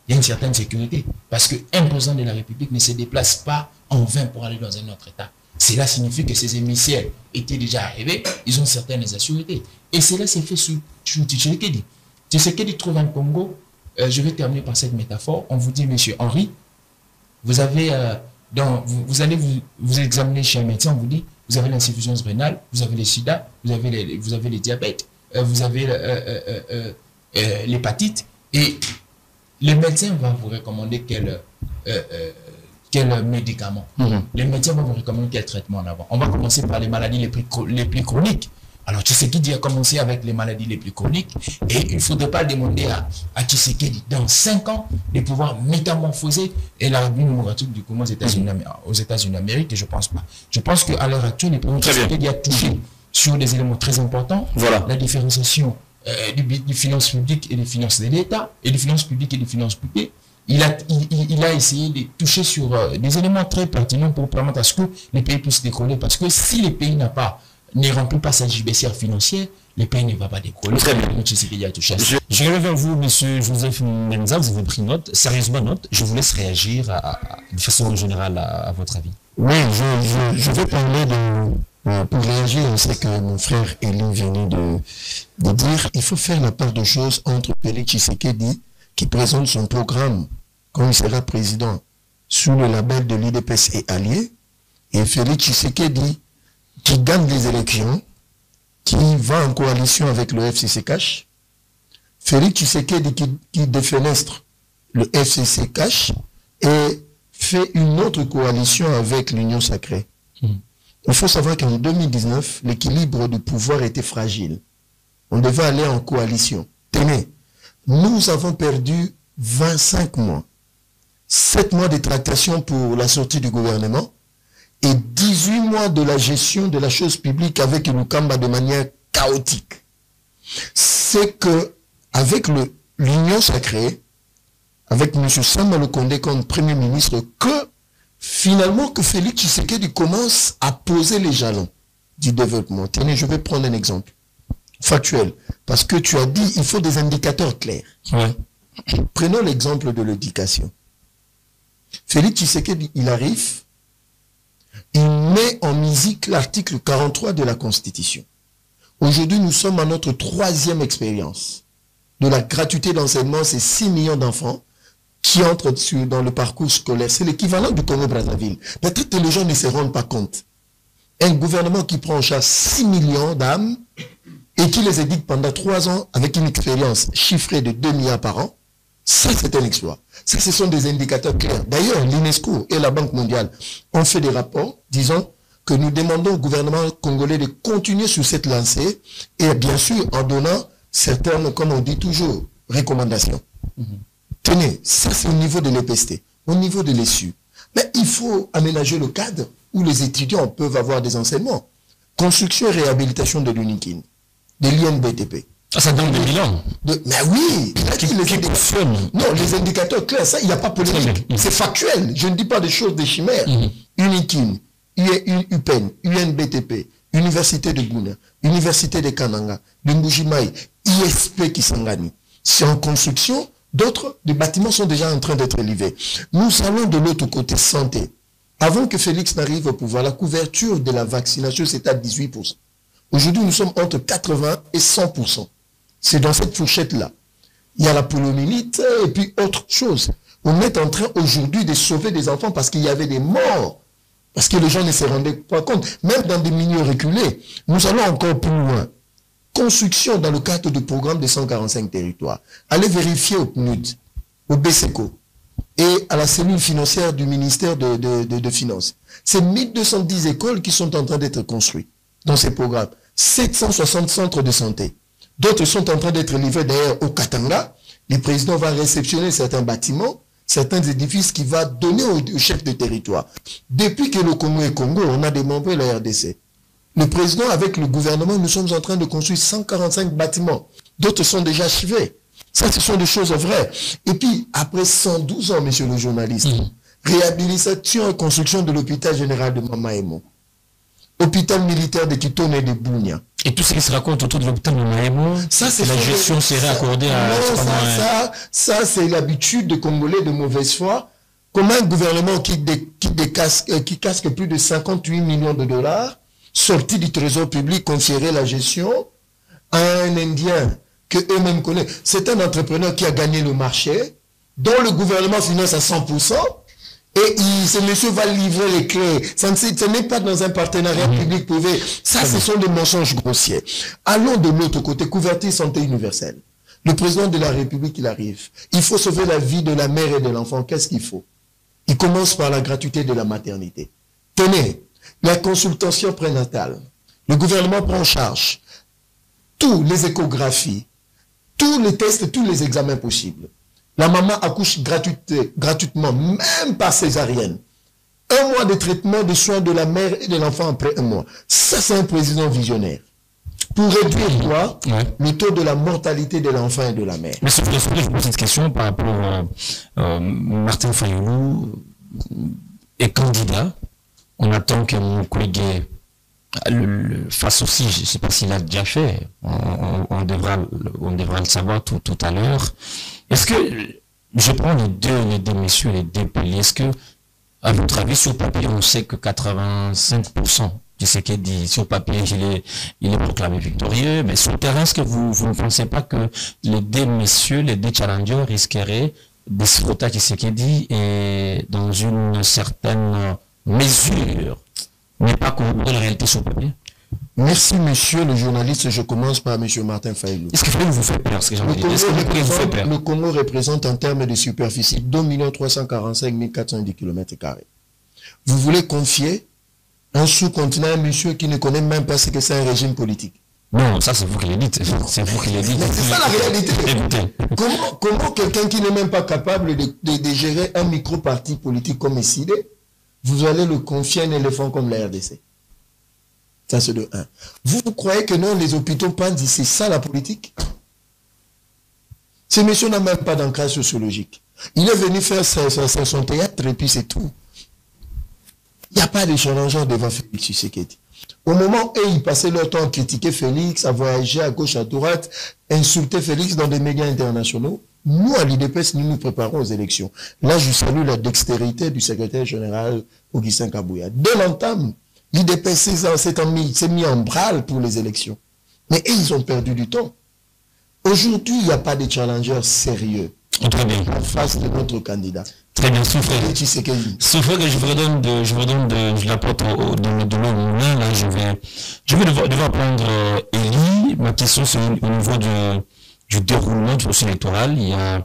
Il y a une certaine sécurité. Parce qu'un président de la République ne se déplace pas en vain pour aller dans un autre État. Cela signifie que ces émissaires étaient déjà arrivés, ils ont certaines assuretés. Et cela s'est fait sous Tshisekedi. Tshisekedi trouve un Congo, je vais terminer par cette métaphore, on vous dit, monsieur Henri, vous avez, vous allez vous examiner chez un médecin, on vous dit, vous avez l'insuffisance rénale, vous avez le sida, vous avez le diabète, vous avez l'hépatite, et le médecin va vous recommander quel médicament. Le médecin va vous recommander quel traitement en avant. On va commencer par les maladies les plus chroniques. Alors Tshisekedi a commencé avec les maladies les plus chroniques, et il ne faudrait pas demander à Tshisekedi dans 5 ans de pouvoir métamorphoser et la République démocratique du Congo aux États-Unis d'Amérique, et je ne pense pas. Je pense qu'à l'heure actuelle, le président Tshisekedi a touché sur des éléments très importants, la différenciation des finances publiques et des finances de l'État, et des finances publiques et des finances privées. Il a essayé de toucher sur des éléments très pertinents pour permettre à ce que les pays puissent décoller, parce que si les pays ne remplit pas sa JBCR financière, le pays ne va pas décoller. Très bien. Je reviens vers vous, monsieur Joseph Menza, vous avez pris note, sérieusement note. Je vous laisse réagir de façon générale à votre avis. Oui, je vais parler pour réagir à ce que mon frère Elie venait de dire. Il faut faire la part de choses entre Félix Tshisekedi, qui présente son programme quand il sera président sous le label de l'UDPS et alliés, et Félix Tshisekedi, qui gagne les élections, qui va en coalition avec le FCC-Cash, Félix Tshisekedi qui défenestre le FCC-Cash et fait une autre coalition avec l'Union Sacrée. Il faut savoir qu'en 2019, l'équilibre du pouvoir était fragile. On devait aller en coalition. Tenez, nous avons perdu 25 mois. 7 mois de tractation pour la sortie du gouvernement, et 18 mois de la gestion de la chose publique avec Lukamba de manière chaotique. C'est que, avec l'Union Sacrée, avec M. Samba Lukonde comme Premier ministre, que finalement que Félix Tshisekedi commence à poser les jalons du développement. Tenez, je vais prendre un exemple factuel, parce que tu as dit il faut des indicateurs clairs. Prenons l'exemple de l'éducation. Félix Tshisekedi, il arrive, il met en musique l'article 43 de la Constitution. Aujourd'hui, nous sommes à notre 3e expérience de la gratuité d'enseignement. C'est 6 millions d'enfants qui entrent dans le parcours scolaire. C'est l'équivalent du Congo-Brazzaville. Peut-être que les gens ne se rendent pas compte. Un gouvernement qui prend en charge 6 millions d'âmes et qui les éduque pendant 3 ans avec une expérience chiffrée de 2 milliards par an, ça c'est un exploit. Ça, ce sont des indicateurs clairs. D'ailleurs, l'UNESCO et la Banque mondiale ont fait des rapports disant que nous demandons au gouvernement congolais de continuer sur cette lancée et bien sûr en donnant certaines, comme on dit toujours, recommandations. Tenez, ça c'est au niveau de l'EPST, au niveau de l'ESU. Mais il faut aménager le cadre où les étudiants peuvent avoir des enseignements. Construction et réhabilitation de l'UNIKIN, de l'INBTP. Ah, ça donne des bilans. Mais oui, les indicateurs clairs, ça, il n'y a pas polémique. C'est factuel. Je ne dis pas des choses, des chimères. UNIKIN, UPEN, UNBTP, Université de Gouna, Université de Kananga, de Mbujimaï, ISP Kisangani. C'est en construction. D'autres, des bâtiments sont déjà en train d'être livrés. Nous allons de l'autre côté, santé. Avant que Félix n'arrive au pouvoir, la couverture de la vaccination, c'est à 18%. Aujourd'hui, nous sommes entre 80 et 100%. C'est dans cette fourchette-là. Il y a la poliomyélite et puis autre chose. On est en train aujourd'hui de sauver des enfants parce qu'il y avait des morts. Parce que les gens ne se rendaient pas compte. Même dans des milieux reculés, nous allons encore plus loin. Construction dans le cadre du programme des 145 territoires. Allez vérifier au PNUD, au BSECO, et à la cellule financière du ministère de Finances. C'est 1210 écoles qui sont en train d'être construites dans ces programmes. 760 centres de santé. D'autres sont en train d'être livrés d'ailleurs au Katanga. Le président va réceptionner certains bâtiments, certains édifices qu'il va donner aux chefs de territoire. Depuis que le Congo est Congo, on a démembré la RDC. Le président, avec le gouvernement, nous sommes en train de construire 145 bâtiments. D'autres sont déjà achevés. Ça, ce sont des choses vraies. Et puis, après 112 ans, monsieur le journaliste, réhabilitation et construction de l'hôpital général de Mamaemo, hôpital militaire de Kitone et de Bounia. Et tout ce qui se raconte autour de l'hôpital de Mamaemo, ça, c'est la gestion serait accordée à... Non, ça c'est l'habitude de Congolais de mauvaise foi. Comment un gouvernement qui casque plus de 58 millions de dollars, sorti du trésor public, confierait la gestion à un Indien que eux-mêmes connaissent. C'est un entrepreneur qui a gagné le marché, dont le gouvernement finance à 100%, et ce monsieur va livrer les clés. Ce n'est pas dans un partenariat public-privé. Ça, ce sont des mensonges grossiers. Allons de l'autre côté, couverture santé universelle. Le président de la République, il arrive. Il faut sauver la vie de la mère et de l'enfant. Qu'est-ce qu'il faut? Il commence par la gratuité de la maternité. Tenez, la consultation prénatale. Le gouvernement prend en charge tous les échographies, tous les tests, tous les examens possibles. La maman accouche gratuitement, même par césarienne. 1 mois de traitement de soins de la mère et de l'enfant après 1 mois. Ça, c'est un président visionnaire. Pour réduire quoi? Le taux de la mortalité de l'enfant et de la mère. Mais je vous pose cette question par rapport à Martin Fayoulou est candidat. On attend que mon collègue le fasse aussi. Je ne sais pas s'il a déjà fait. On devra le savoir tout à l'heure. Est-ce que, je prends les deux messieurs, les deux piliers, est-ce que, à votre avis, sur papier, on sait que 85% de ce qu'il dit, sur papier, il est proclamé victorieux, mais sur le terrain, est-ce que vous ne pensez pas que les deux messieurs, les deux challengers risqueraient de se frotter à ce qu'il dit et dans une certaine mesure, n'est pas corroborer la réalité sur papier? Merci, monsieur le journaliste. Je commence par monsieur Martin Fayoulou. Est-ce que Fayoulou vous fait peur? Le Congo représente en termes de superficie 2 345 410 km². Vous voulez confier un sous-continent à un monsieur qui ne connaît même pas ce que c'est un régime politique? Non, ça c'est vous qui le dites. C'est vous qui le dites. C'est ça la réalité. Comment quelqu'un qui n'est même pas capable de gérer un micro-parti politique comme SID, vous allez le confier à un éléphant comme la RDC? Ça, c'est de 1. Vous croyez que non, les hôpitaux Panzi, c'est ça la politique? Ce monsieur n'a même pas d'ancrage sociologique. Il est venu faire son théâtre et puis c'est tout. Il n'y a pas de challengeant devant Félix Tshisekedi. Au moment où ils passaient leur temps à critiquer Félix, à voyager à gauche, à droite, insulter Félix dans des médias internationaux, nous, à l'IDPS, nous nous préparons aux élections. Là, je salue la dextérité du secrétaire général Augustin Kabouya. Dès l'entame, l'IDPS s'est mis en branle pour les élections. Mais ils ont perdu du temps. Aujourd'hui, il n'y a pas de challenger sérieux en face de notre candidat. Très bien, souffrez que je l'apporte de l'eau au moulin. Là, je vais devoir prendre Elie. Ma question, c'est au niveau du déroulement du processus électoral. Il y a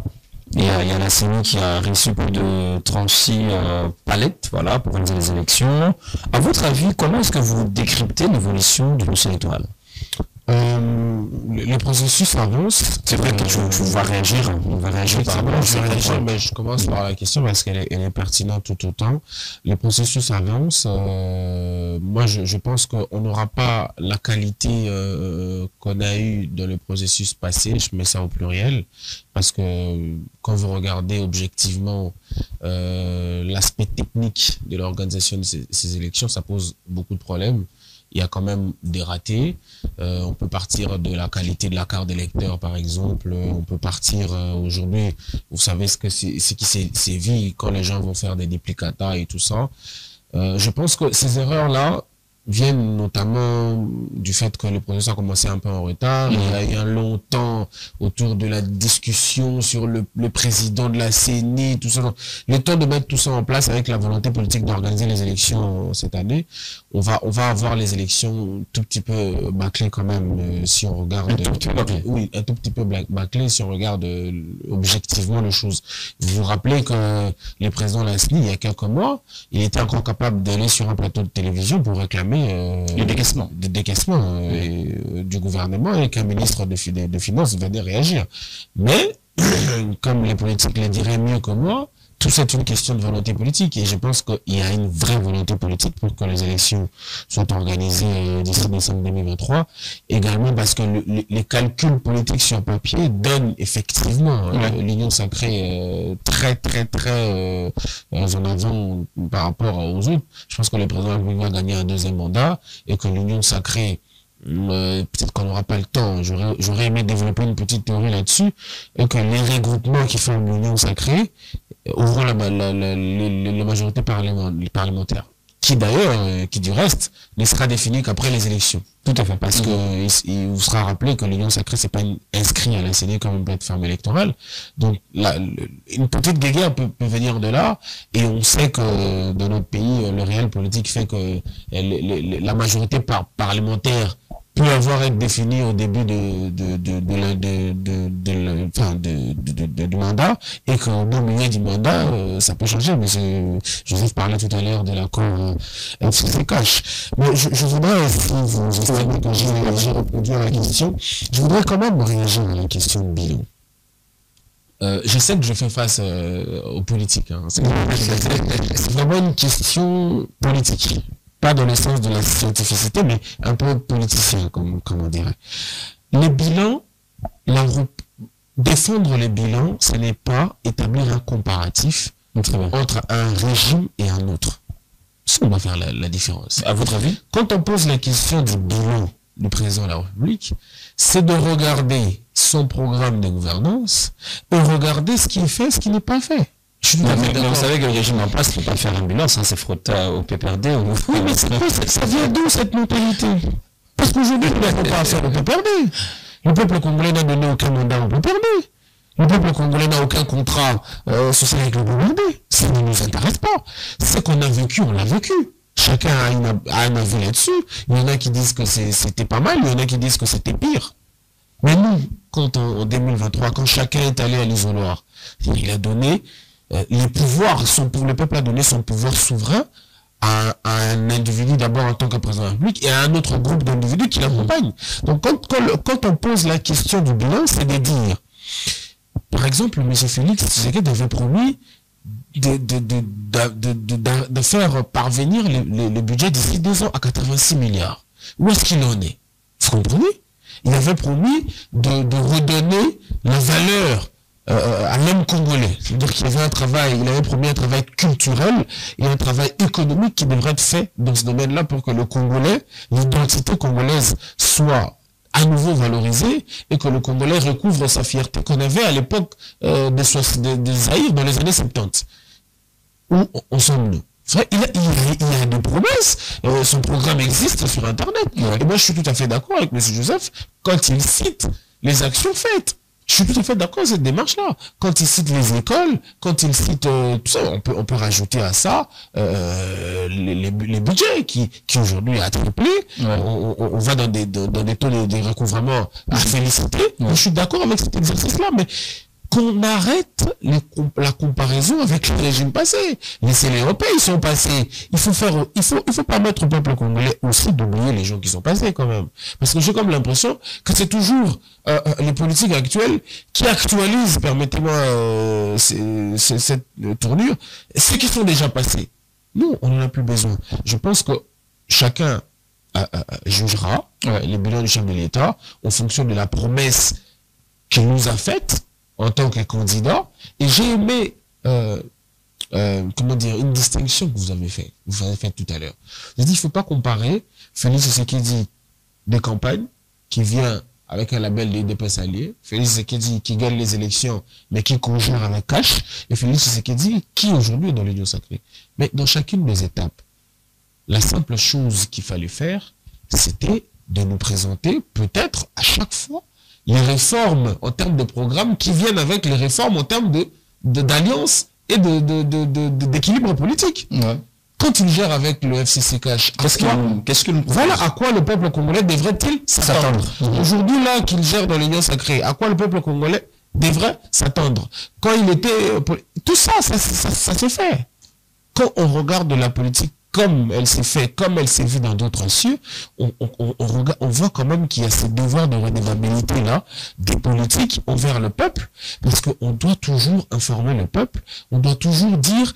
la CENI qui a reçu plus de 36 palettes, voilà, pour organiser les élections. À votre avis, comment est-ce que vous décryptez l'évolution du processus électoral? Le processus avance. C'est vrai que tu vas réagir. On va réagir par rapport à ça. Je commence par la question parce qu'elle est pertinente tout autant. Le processus avance. Moi, je pense qu'on n'aura pas la qualité qu'on a eue dans le processus passé. Je mets ça au pluriel parce que quand vous regardez objectivement l'aspect technique de l'organisation de ces élections, ça pose beaucoup de problèmes. Il y a quand même des ratés. On peut partir de la qualité de la carte d'électeur, par exemple. On peut partir aujourd'hui, vous savez ce qui s'est sévi quand les gens vont faire des duplicata et tout ça. Je pense que ces erreurs-là, viennent notamment du fait que le processus a commencé un peu en retard. Il y a eu un long temps autour de la discussion sur le président de la CENI, tout ça. Le temps de mettre tout ça en place avec la volonté politique d'organiser les élections cette année, on va avoir les élections tout petit peu bâclées quand même, si on regarde... Oui, un tout petit peu bâclées si on regarde objectivement les choses. Vous vous rappelez que le président de la CENI, il y a quelques mois, il était encore capable d'aller sur un plateau de télévision pour réclamer le décaissement du gouvernement et qu'un ministre de Finances venait réagir. Mais, comme les politiques le diraient mieux que moi, tout c'est une question de volonté politique et je pense qu'il y a une vraie volonté politique pour que les élections soient organisées d'ici décembre 2023. Également parce que les calculs politiques sur papier donnent effectivement l'Union sacrée très en avant par rapport aux autres. Je pense que le président va gagner un deuxième mandat et que l'Union sacrée, peut-être qu'on n'aura pas le temps, j'aurais aimé développer une petite théorie là-dessus, et que les regroupements qui forment l'Union sacrée ouvrant la majorité parlementaire, qui d'ailleurs, qui du reste, ne sera définie qu'après les élections. Tout à fait. Parce que il vous sera rappelé que l'Union sacrée, c'est pas inscrit à la CENI comme une plateforme électorale. Donc, une petite guéguerre peut venir de là, et on sait que dans notre pays, le réel politique fait que la majorité parlementaire peut être définie au début du mandat, et qu'au milieu du mandat, ça peut changer. Mais Joseph parlait tout à l'heure de l'accord FCC Cash. Mais je voudrais, si vous estimez que j'ai répondu à la question, je voudrais quand même réagir à la question de bilan. Je sais que je fais face aux politiques. Hein. C'est vraiment une question politique. Pas dans le sens de la scientificité, mais un peu politicien, comme on dirait. Les bilans, défendre les bilans, ce n'est pas établir un comparatif entre un régime et un autre. Ça, on va faire la différence. À votre avis? Quand on pose la question du bilan du président de la République, c'est de regarder son programme de gouvernance et regarder ce qui est fait, ce qui n'est pas fait. Mais vous savez que le régime en place ne peut pas faire un bilan, ça c'est frotté au PPRD. Oui, mais ça vient d'où cette mentalité? Parce qu'aujourd'hui, nous n'avons pas affaire au PPRD. Le peuple congolais n'a donné aucun mandat au PPRD. Le peuple congolais n'a aucun contrat social avec le PPRD. Ça ne nous intéresse pas. Ce qu'on a vécu, on l'a vécu. Chacun a un avis là-dessus. Il y en a qui disent que c'était pas mal, il y en a qui disent que c'était pire. Mais nous, quand en 2023, quand chacun est allé à l'isoloir, il a donné les pouvoirs, le peuple a donné son pouvoir souverain à un individu d'abord en tant que président de la République et à un autre groupe d'individus qui l'accompagnent. Donc quand on pose la question du bilan, c'est de dire, par exemple, M. Félix Tshisekedi avait promis de faire parvenir le budget d'ici 2 ans à 86 milliards. Où est-ce qu'il en est? Vous comprenez? Il avait promis de redonner la valeur à l'homme congolais. C'est-à-dire qu'il avait promis un travail culturel et un travail économique qui devrait être fait dans ce domaine-là pour que le Congolais, l'identité congolaise soit à nouveau valorisée et que le Congolais recouvre sa fierté qu'on avait à l'époque des Zaïre dans les années 70. Où on sommes-nous? Il y a des promesses, son programme existe sur Internet. Ouais. Et moi, je suis tout à fait d'accord avec M. Joseph quand il cite les actions faites. Je suis tout à fait d'accord avec cette démarche-là. Quand il cite les écoles, quand il cite tout ça, on peut rajouter à ça les budgets qui aujourd'hui a triplé. Ouais. On va dans des taux de recouvrement à féliciter. Ouais. Je suis d'accord avec cet exercice-là, mais qu'on arrête la comparaison avec le régime passé. Laissez les Européens, ils sont passés. Il faut permettre au peuple congolais aussi d'oublier les gens qui sont passés quand même. Parce que j'ai comme l'impression que c'est toujours les politiques actuelles qui actualisent, permettez-moi cette tournure, ceux qui sont déjà passés. Non, on n'en a plus besoin. Je pense que chacun jugera les bilans du chef de l'État en fonction de la promesse qu'il nous a faite en tant que candidat, et j'ai aimé, une distinction que vous avez faite tout à l'heure. J'ai dit, il ne faut pas comparer Félix Tshisekedi des campagnes, qui vient avec un label de UDPS allié, Félix Tshisekedi qui gagne les élections, mais qui conjure avec cash, et Félix Tshisekedi qui aujourd'hui est dans l'Union sacrée. Mais dans chacune des étapes, La simple chose qu'il fallait faire, c'était de nous présenter, peut-être, à chaque fois, les réformes en termes de programme qui viennent avec les réformes en termes d'alliance et d'équilibre politique. Ouais. Quand il gère avec le FCC Cash, voilà à quoi le peuple congolais devrait-il s'attendre? Aujourd'hui, là, qu'il gère dans l'Union sacrée, à quoi le peuple congolais devrait s'attendre? Quand il était... Tout ça, ça se fait. Quand on regarde la politique comme elle s'est fait, comme elle s'est vue dans d'autres cieux, on voit quand même qu'il y a ce devoir de redevabilité-là des politiques envers le peuple, parce qu'on doit toujours informer le peuple, on doit toujours dire...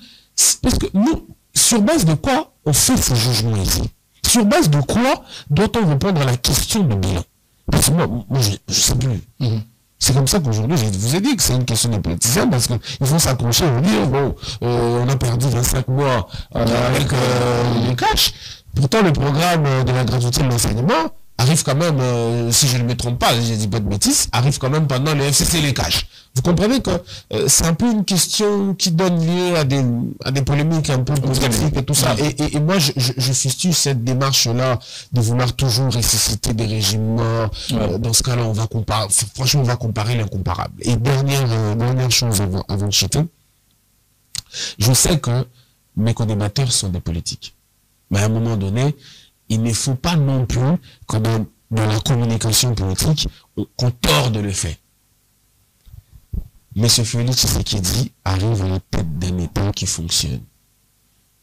Parce que nous, sur base de quoi on fait ces jugements ici? Sur base de quoi doit-on répondre à la question de bilan? Parce que moi je ne sais plus. C'est comme ça qu'aujourd'hui, je vous ai dit que c'est une question des politiciens, parce qu'ils vont s'accrocher et dire, bon, on a perdu 25 mois avec les cash. Pourtant, le programme de la gratuité de l'enseignement arrive quand même, si je ne me trompe pas, je ne dis pas de bêtises, arrive quand même pendant le FCC les cash. Vous comprenez que c'est un peu une question qui donne lieu à des polémiques un peu politiques et tout ça. Et moi, je fistule cette démarche-là de vouloir toujours ressusciter des régimes morts. Dans ce cas-là, on va comparer, franchement, on va comparer l'incomparable. Et dernière chose avant de chuter, je sais que mes co-débatteurs sont des politiques. Mais à un moment donné, il ne faut pas non plus que dans la communication politique, qu'on torde le fait. M. Félix Tshisekedi arrive à la tête d'un État qui fonctionne.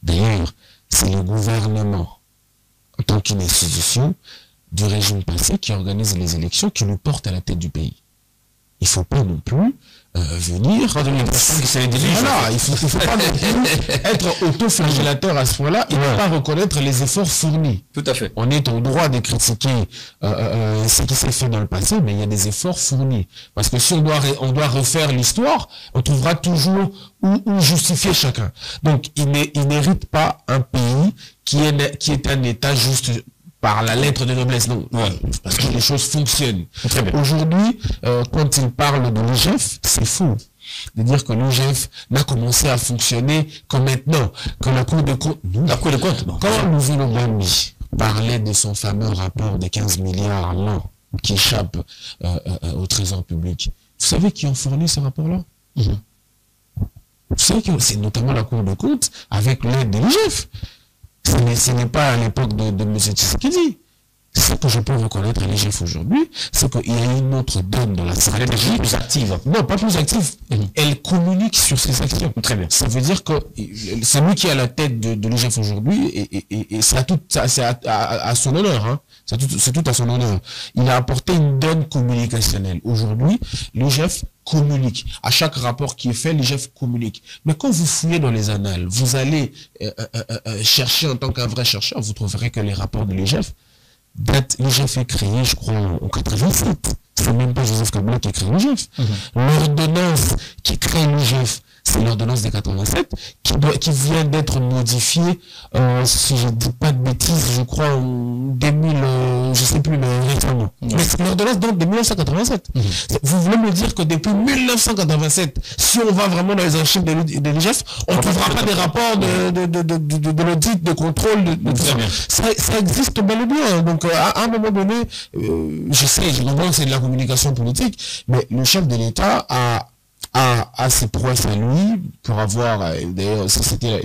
D'ailleurs, c'est le gouvernement, en tant qu'une institution du régime passé, qui organise les élections, qui nous porte à la tête du pays. Il ne faut pas non plus venir... Voilà, il ne faut pas non plus être auto-flagellateur à ce point-là et ne pas reconnaître les efforts fournis. Tout à fait. On est au droit de critiquer ce qui s'est fait dans le passé, mais il y a des efforts fournis. Parce que si on doit refaire l'histoire, on trouvera toujours où justifier chacun. Donc, il n'hérite pas un pays qui est un État juste... par la lettre de noblesse, non. Parce que les choses fonctionnent. Aujourd'hui, quand il parle de l'IGF, c'est faux. De dire que l'IGF n'a commencé à fonctionner que maintenant, que la Cour de compte... Quand Louis Lobambi parlait de son fameux rapport de 15 milliards l'an qui échappe au trésor public, vous savez qui ont fourni ce rapport-là? Vous savez que c'est notamment la Cour de compte avec l'aide de l'IGF. Ce n'est pas à l'époque de M. Tshisekedi. Ce que je peux reconnaître à l'IGF aujourd'hui, c'est qu'il y a une autre donne dans la stratégie. Plus active. Non, pas plus active. Elle communique sur ses actions. Très bien. Ça veut dire que c'est lui qui est à la tête de l'IGF aujourd'hui et c'est à son honneur. Hein. C'est tout à son honneur. Il a apporté une donne communicationnelle. Aujourd'hui, l'IGF communique. À chaque rapport qui est fait, l'IGF communique. Mais quand vous fouillez dans les annales, vous allez chercher en tant qu'un vrai chercheur, vous trouverez que les rapports de l'IGF l'IGF est créé, je crois, en 87. C'est même pas Joseph Kabila qui a créé l'IGF. L'ordonnance qui crée l'IGF, c'est l'ordonnance des 87, qui vient d'être modifiée, si je ne dis pas de bêtises, je crois en 2000, je sais plus, mais récemment. Mais c'est l'ordonnance donc de 1987. Vous voulez me dire que depuis 1987, si on va vraiment dans les archives de l'IGF, on ne trouvera pas des rapports de l'audit, de contrôle, ça existe bel et bien. Donc, à un moment donné, je sais, je comprends que c'est de la communication politique, mais le chef de l'État a ses prouesses à lui pour avoir, d'ailleurs, c'était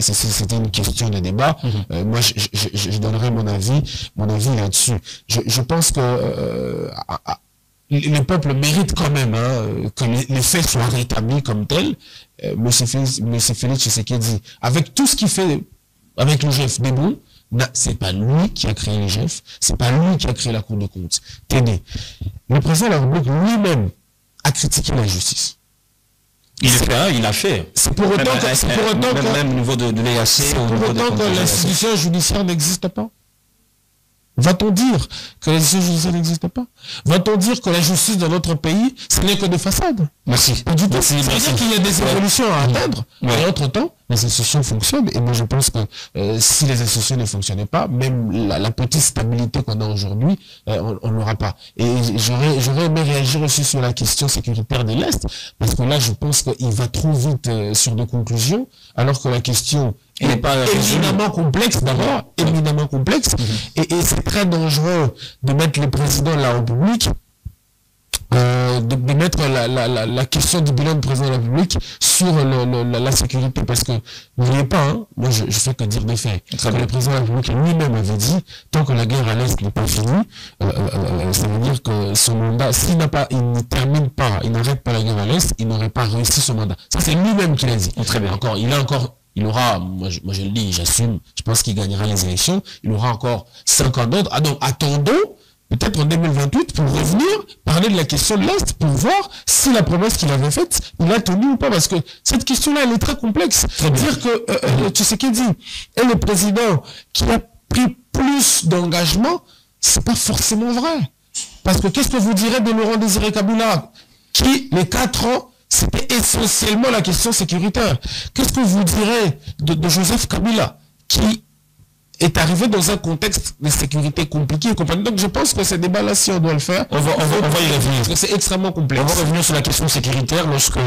une question de débat. Moi, je donnerai mon avis là-dessus. Je pense que le peuple mérite quand même que les faits soient rétablis comme tels. Monsieur Félix Tshisekedi, avec tout ce qu'il fait avec l'IGF des bons, c'est pas lui qui a créé l'IGF, c'est pas lui qui a créé la Cour des comptes. Tenez, le président de la République lui-même a critiqué la justice. Il a fait. C'est pour autant que même au niveau de l'EAC, c'est pour autant que l'institution judiciaire n'existe pas. Va-t-on dire que l'institution judiciaire n'existe pas? Va-t-on dire que la justice dans notre pays, ce n'est que de façade? Merci. Pas du tout. C'est-à-dire qu'il y a des évolutions à atteindre. Et entre-temps, les institutions fonctionnent. Et moi, je pense que si les institutions ne fonctionnaient pas, même la petite stabilité qu'on a aujourd'hui, on n'aura pas. Et j'aurais aimé réagir aussi sur la question sécuritaire de l'Est, parce que là, je pense qu'il va trop vite sur des conclusions, alors que la question n'est pas éminemment complexe d'abord, éminemment complexe, et c'est très dangereux de mettre le président de la République, de mettre la question du bilan du président de la République sur la sécurité, parce que n'oubliez pas, hein, moi je fais que dire des faits. Le président de la République lui-même avait dit, tant que la guerre à l'Est n'est pas finie, ça veut dire que son mandat, s'il ne termine pas, il n'arrête pas la guerre à l'Est, il n'aurait pas réussi son mandat. Ça c'est lui-même qui l'a dit. Très bien. Il aura, moi je le dis, j'assume, je pense qu'il gagnera les élections, il aura encore 5 ans d'autres. Ah donc attendons, peut-être en 2028, pour revenir, parler de la question de l'Est, pour voir si la promesse qu'il avait faite, il a tenu ou pas, parce que cette question-là, elle est très complexe. Dire que Tshisekedi est le président qui a pris plus d'engagement, c'est pas forcément vrai. Parce que qu'est-ce que vous direz de Laurent Désiré Kabila, qui, les 4 ans, c'était essentiellement la question sécuritaire. Qu'est-ce que vous direz de Joseph Kabila, qui est arrivé dans un contexte de sécurité compliqué et compagnie. Donc je pense que ce débat-là, si on doit le faire, on va y revenir. Parce que c'est extrêmement complexe. On va revenir sur la question sécuritaire lorsque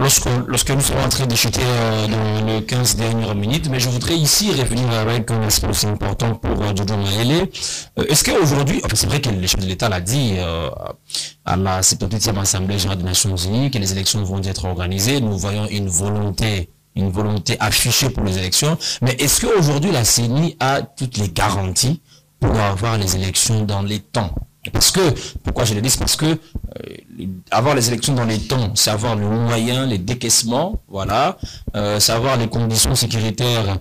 nous serons en train d'échouer dans les 15 dernières minutes. Mais je voudrais ici revenir avec un aspect aussi important pour Jojo Maele. Est-ce qu'aujourd'hui, c'est vrai que le chef de l'État l'a dit à la 78e Assemblée générale des Nations Unies, que les élections vont être organisées. Nous voyons une volonté affichée pour les élections, mais est-ce qu'aujourd'hui la CENI a toutes les garanties pour avoir les élections dans les temps? Parce que, pourquoi je le dis, c'est parce que avoir les élections dans les temps, c'est avoir le moyen, les décaissements, voilà, c'est avoir les conditions sécuritaires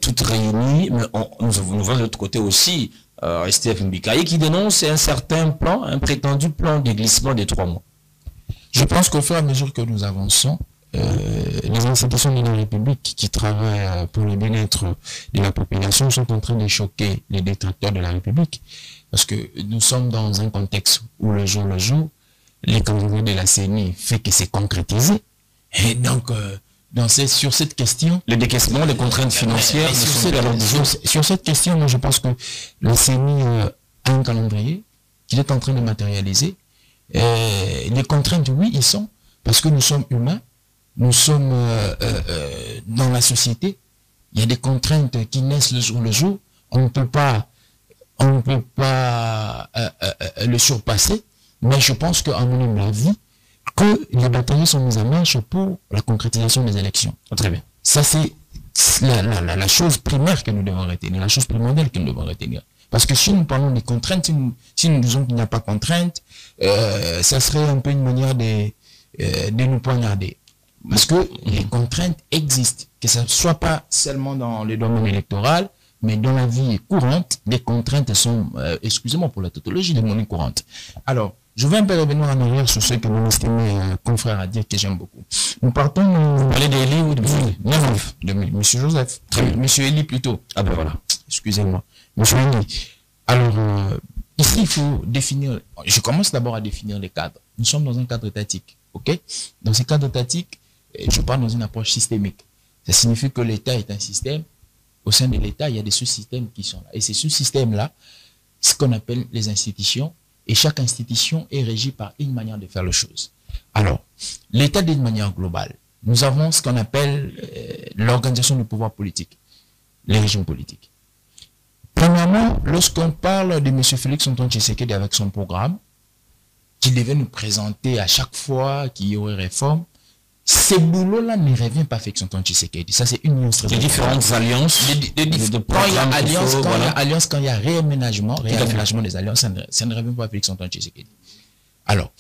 toutes réunies, mais nous voyons de l'autre côté aussi STF Mbikaï qui dénonce un certain plan, un prétendu plan de glissement des 3 mois. Je pense qu'au fur et à mesure que nous avançons, les institutions de la République qui travaillent pour le bien-être de la population sont en train de choquer les détracteurs de la République, parce que nous sommes dans un contexte où le jour, les calendriers de la CENI fait que c'est concrétisé, et donc sur cette question, le décaissement, les contraintes financières, sur cette question, moi je pense que la CENI a un calendrier qu'il est en train de matérialiser. Les contraintes, oui, ils sont, parce que nous sommes humains. Nous sommes dans la société, il y a des contraintes qui naissent le jour, on ne peut pas le surpasser, mais je pense qu'à mon avis, que les batailles sont mises en marche pour la concrétisation des élections. Très bien. Ça c'est la chose primaire que nous devons retenir, la chose primordiale que nous devons retenir. Parce que si nous parlons des contraintes, si nous disons qu'il n'y a pas de contraintes, ça serait un peu une manière de nous poignarder. Parce que les contraintes existent, que ce ne soit pas seulement dans le domaine électoral, mais dans la vie courante, les contraintes sont, excusez-moi pour la tautologie, des monnaies courantes. Alors, je vais un peu revenir en arrière sur ce que mon estimé confrère a dit, que j'aime beaucoup. Nous partons, parler d'Élie ou de M. Joseph, M. Élie plutôt. Ah ben voilà. Excusez-moi. M. Élie. Alors, ici, il faut définir, je commence d'abord à définir les cadres. Nous sommes dans un cadre étatique, ok? Dans ce cadre étatique, je parle dans une approche systémique. Ça signifie que l'État est un système. Au sein de l'État, il y a des sous-systèmes qui sont là. Et ces sous-systèmes-là, ce qu'on appelle les institutions, et chaque institution est régie par une manière de faire les choses. Alors, l'État d'une manière globale, nous avons ce qu'on appelle l'organisation du pouvoir politique, les régimes politiques. Premièrement, lorsqu'on parle de M. Félix Antoine Tshisekedi avec son programme, qu'il devait nous présenter à chaque fois qu'il y aurait réforme, ces boulots-là ne reviennent pas à Félix Antoine Tshisekedi. Ça, c'est une union stratégique. Des différentes alliances. Quand il y a alliance, quand il y a réaménagement des alliances, ça ne revient pas à Félix Antoine Tshisekedi. Alors,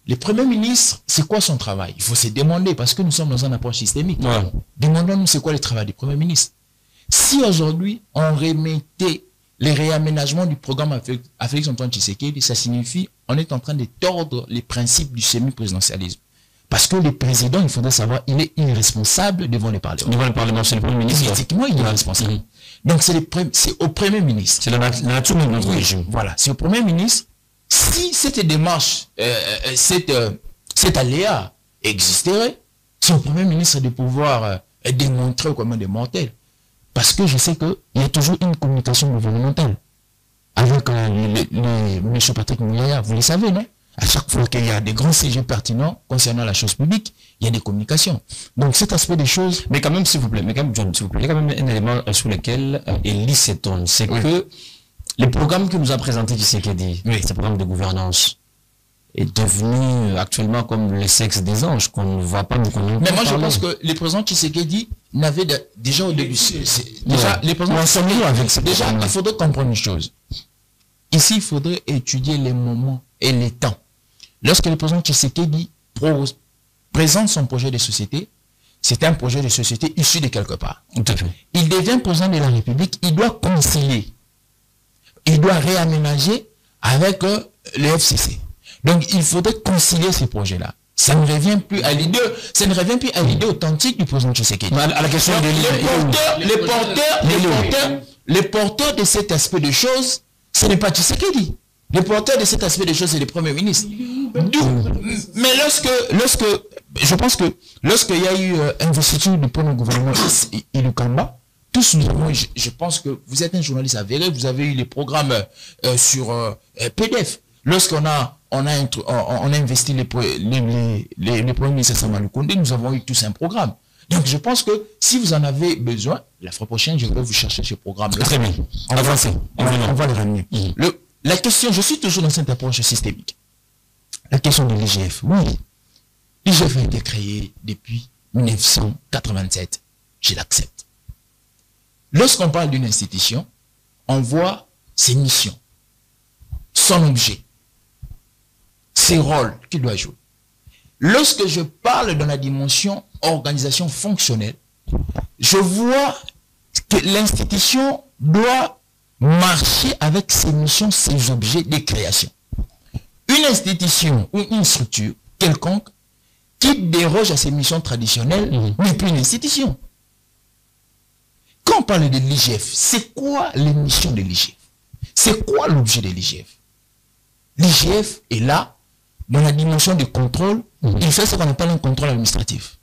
le Premier ministre, c'est quoi son travail? Il faut se demander, parce que nous sommes dans une approche systémique. Ouais. Demandons-nous c'est quoi le travail du Premier ministre. Si aujourd'hui, on remettait les réaménagements du programme à Félix Antoine Tshisekedi, ça signifie qu'on est en train de tordre les principes du semi-présidentialisme. Parce que le président, il faudrait savoir, il est irresponsable devant le Parlement. Devant le Parlement, c'est le Premier ministre. Politiquement, il est responsable. Donc, c'est au Premier ministre. C'est la nature de notre régime. Voilà, c'est au Premier ministre. Si cette démarche, cet aléa existerait, c'est au Premier ministre de pouvoir démontré comme des mortels. Parce que je sais qu'il y a toujours une communication gouvernementale. Avec M. Patrick Mouyaya, vous le savez, non? À chaque fois qu'il y a des grands sujets pertinents concernant la chose publique, il y a des communications. Donc cet aspect des choses... Mais quand même, s'il vous plaît, John, s'il vous plaît, il y a quand même un élément sur lequel Elie s'étonne. C'est que les programmes que nous a présentés Tshisekedi, ces programmes de gouvernance, est devenu actuellement comme le sexe des anges, qu'on ne voit pas, mais qu'on Mais moi, je pense que les présidents Tshisekedi n'avaient déjà au début... Déjà, les présidents déjà, il faudrait comprendre une chose. Ici, il faudrait étudier les moments et les temps. Lorsque le président Tshisekedi présente son projet de société, c'est un projet de société issu de quelque part. Tout à fait. Il devient président de la République, il doit concilier. Il doit réaménager avec le FCC. Donc, il faudrait concilier ces projets-là. Ça ne revient plus à l'idée, authentique du président Tshisekedi. À la question les porteurs de cet aspect de choses, ce n'est pas Tshisekedi. Les porteurs de cet aspect de choses, c'est le Premier ministre. Mais je pense que lorsqu'il y a eu investiture du premier gouvernement Ilukamba, tous nous avons, je pense que vous êtes un journaliste avéré, vous avez eu les programmes sur PDF. Lorsqu'on a investi les premiers ministres Samalou Koundé, nous avons eu tous un programme. Donc je pense que si vous en avez besoin, la fois prochaine, je vais vous chercher ce programme-là. Très bien. On va le ramener. La question, je suis toujours dans cette approche systémique. La question de l'IGF. Oui, l'IGF a été créé depuis 1987. Je l'accepte. Lorsqu'on parle d'une institution, on voit ses missions, son objet, ses rôles qu'il doit jouer. Lorsque je parle dans la dimension organisation fonctionnelle, je vois que l'institution doit marcher avec ses missions, ses objets de création. Une institution ou une structure quelconque qui déroge à ses missions traditionnelles n'est plus une institution. Quand on parle de l'IGF, c'est quoi les missions de l'IGF? C'est quoi l'objet de l'IGF? L'IGF est là, dans la dimension de contrôle, il fait ce qu'on appelle un contrôle administratif.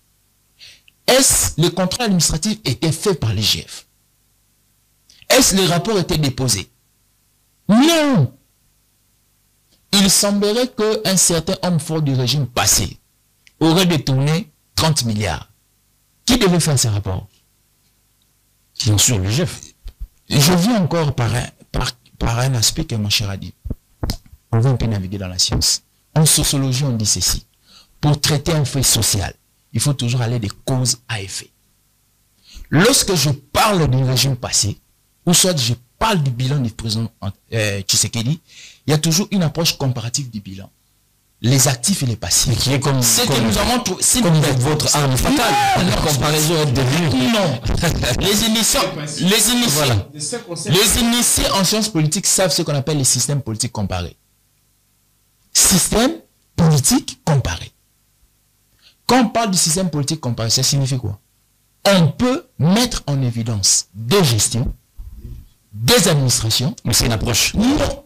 Est-ce le contrôle administratif était fait par l'IGF? Est-ce que les rapports étaient déposés? Non. Il semblerait qu'un certain homme fort du régime passé aurait détourné 30 milliards. Qui devait faire ces rapports? Bien sûr, l'IGF. Je viens encore par un aspect que mon cher a dit. On va un peu naviguer dans la science. En sociologie, on dit ceci. Pour traiter un fait social, il faut toujours aller des causes à effet. Lorsque je parle du régime passé, ou soit je parle du bilan du président Tshisekedi, il y a toujours une approche comparative du bilan. Les actifs et les passifs. Qui est comme nous avons trouvé. Comme votre arme fatale. La comparaison est devenue. Non. Les initiés en sciences politiques savent ce qu'on appelle les systèmes politiques comparés. Système politique comparé. Quand on parle du système politique comparé, ça signifie quoi? On peut mettre en évidence des gestions, des administrations. Mais c'est une approche. Non,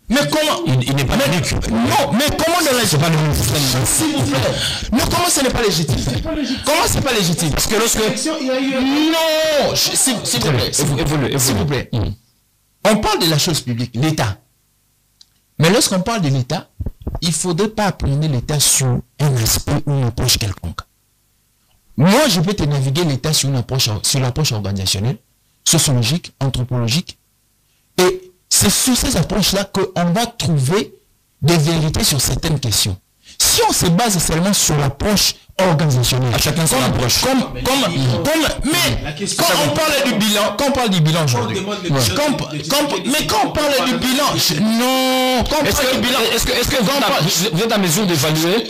mais comment? Il n'est pas unique. Non, mais comment dans la... C'est pas le même système. S'il vous plaît. Mais comment ce n'est pas légitime? Comment c'est pas légitime? Parce que lorsque... Non, s'il vous plaît. S'il vous plaît. On parle de la chose publique, l'État. Mais lorsqu'on parle de l'État, il ne faudrait pas appréhender l'État sur un aspect ou une approche quelconque. Moi, je peux te naviguer l'État sur l'approche organisationnelle, sociologique, anthropologique. Et c'est sur ces approches-là qu'on va trouver des vérités sur certaines questions. Si on se base seulement sur l'approche organisationnelle, à chacun son approche. Mais quand on parle du bilan aujourd'hui, mais quand on parle du bilan, non, quand on parle du bilan, est-ce que vous êtes à mesure d'évaluer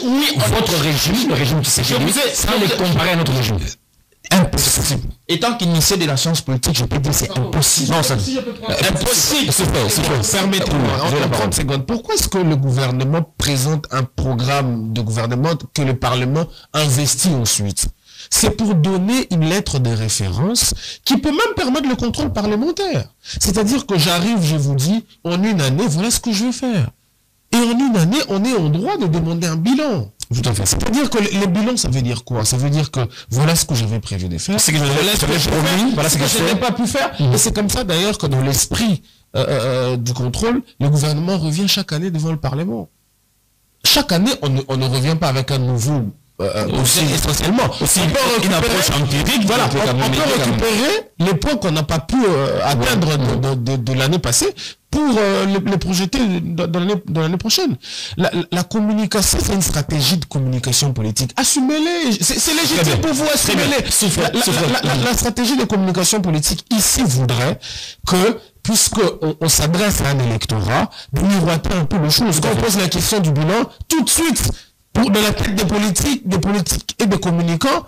votre régime, le régime qui s'est sans les comparer à notre régime? Impossible. Étant qu'initié de la science politique, je peux dire c'est impossible. Non, ça impossible. Permettez-moi, en 30 secondes. Pourquoi est-ce que le gouvernement présente un programme de gouvernement que le Parlement investit ensuite? C'est pour donner une lettre de référence qui peut même permettre le contrôle parlementaire. C'est-à-dire que j'arrive, je vous dis, en une année, voilà ce que je vais faire. Et en une année, on est en droit de demander un bilan. Tout à fait. C'est-à-dire que les bilans, ça veut dire quoi? Ça veut dire que voilà ce que j'avais prévu de faire. C'est que voilà ce que je n'ai pas pu faire. Et c'est comme ça d'ailleurs que dans l'esprit du contrôle, le gouvernement revient chaque année devant le Parlement. Chaque année, on ne revient pas avec un nouveau essentiellement. Une approche empirique. Voilà, on peut récupérer les points qu'on n'a pas pu atteindre de l'année passée pour les projeter dans l'année prochaine. La communication, c'est une stratégie de communication politique. Assumez-les. C'est légitime pour vous, assumez-les. La stratégie de communication politique ici voudrait que, puisqu'on s'adresse à un électorat, de miroiter un peu les choses. Quand on pose la question du bilan, tout de suite, dans la tête des politiques et des communicants,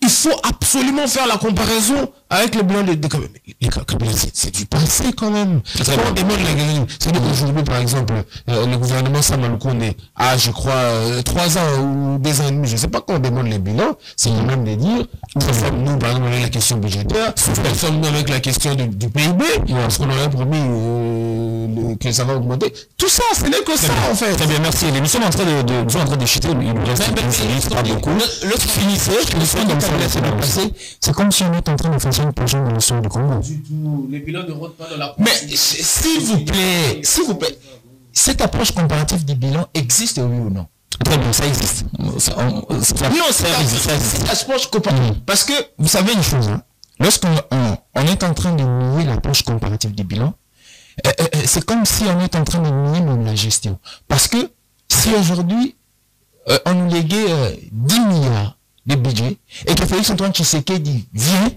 il faut absolument faire la comparaison avec le bilan des cabinets. C'est du passé quand même. Quand on demande la galerie, c'est-à-dire qu'aujourd'hui, par exemple, le gouvernement Samuel Koundé a, je crois, 3 ans ou 2 ans et demi, je ne sais pas quand on demande les bilans, c'est même de dire, nous, par exemple, avec la question budgétaire, nous avec la question du PIB, parce qu'on aurait promis que ça va augmenter. Tout ça, ce n'est que ça, en fait. Très bien, merci. Nous sommes en train de chuter, il nous reste pas beaucoup. Le finissez, c'est comme si on était en train de faire une prochaine dans l'histoire du Congo. Les bilans ne rentrent pas dans la... Mais s'il vous plaît, cette approche comparative des bilans existe, oui ou non? Très bien, ça existe. Non, ça existe. C'est l'approche comparative. Parce que, vous savez une chose, hein, lorsqu'on est en train de nier l'approche comparative des bilans, c'est comme si on est en train de nier même la gestion. Parce que si aujourd'hui, on nous léguait 10 milliards de budget, et que Félix Antoine Tshisekedi vient,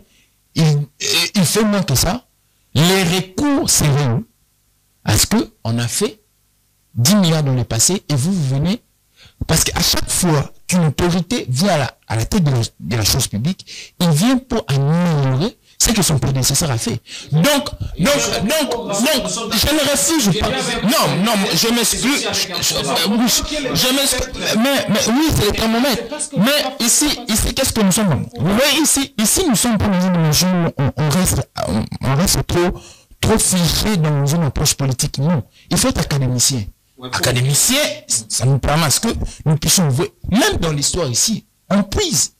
il fait moins que ça, les recours seraient où? Parce qu'on a fait 10 milliards dans le passé, et vous venez, parce qu'à chaque fois qu'une autorité vient à la tête de la chose publique, il vient pour améliorer ce que son prédécesseur a fait. Donc, je ne refuse pas. Non, je m'excuse. Mais oui, c'est le thermomètre. Mais ici, qu'est-ce que nous sommes? Vous voyez, ici, nous sommes pas dans une mesure où on reste trop figé dans une approche politique. Non. Il faut être académicien. Académicien, ça nous permet à ce que nous puissions voir, même dans l'histoire ici, on puise.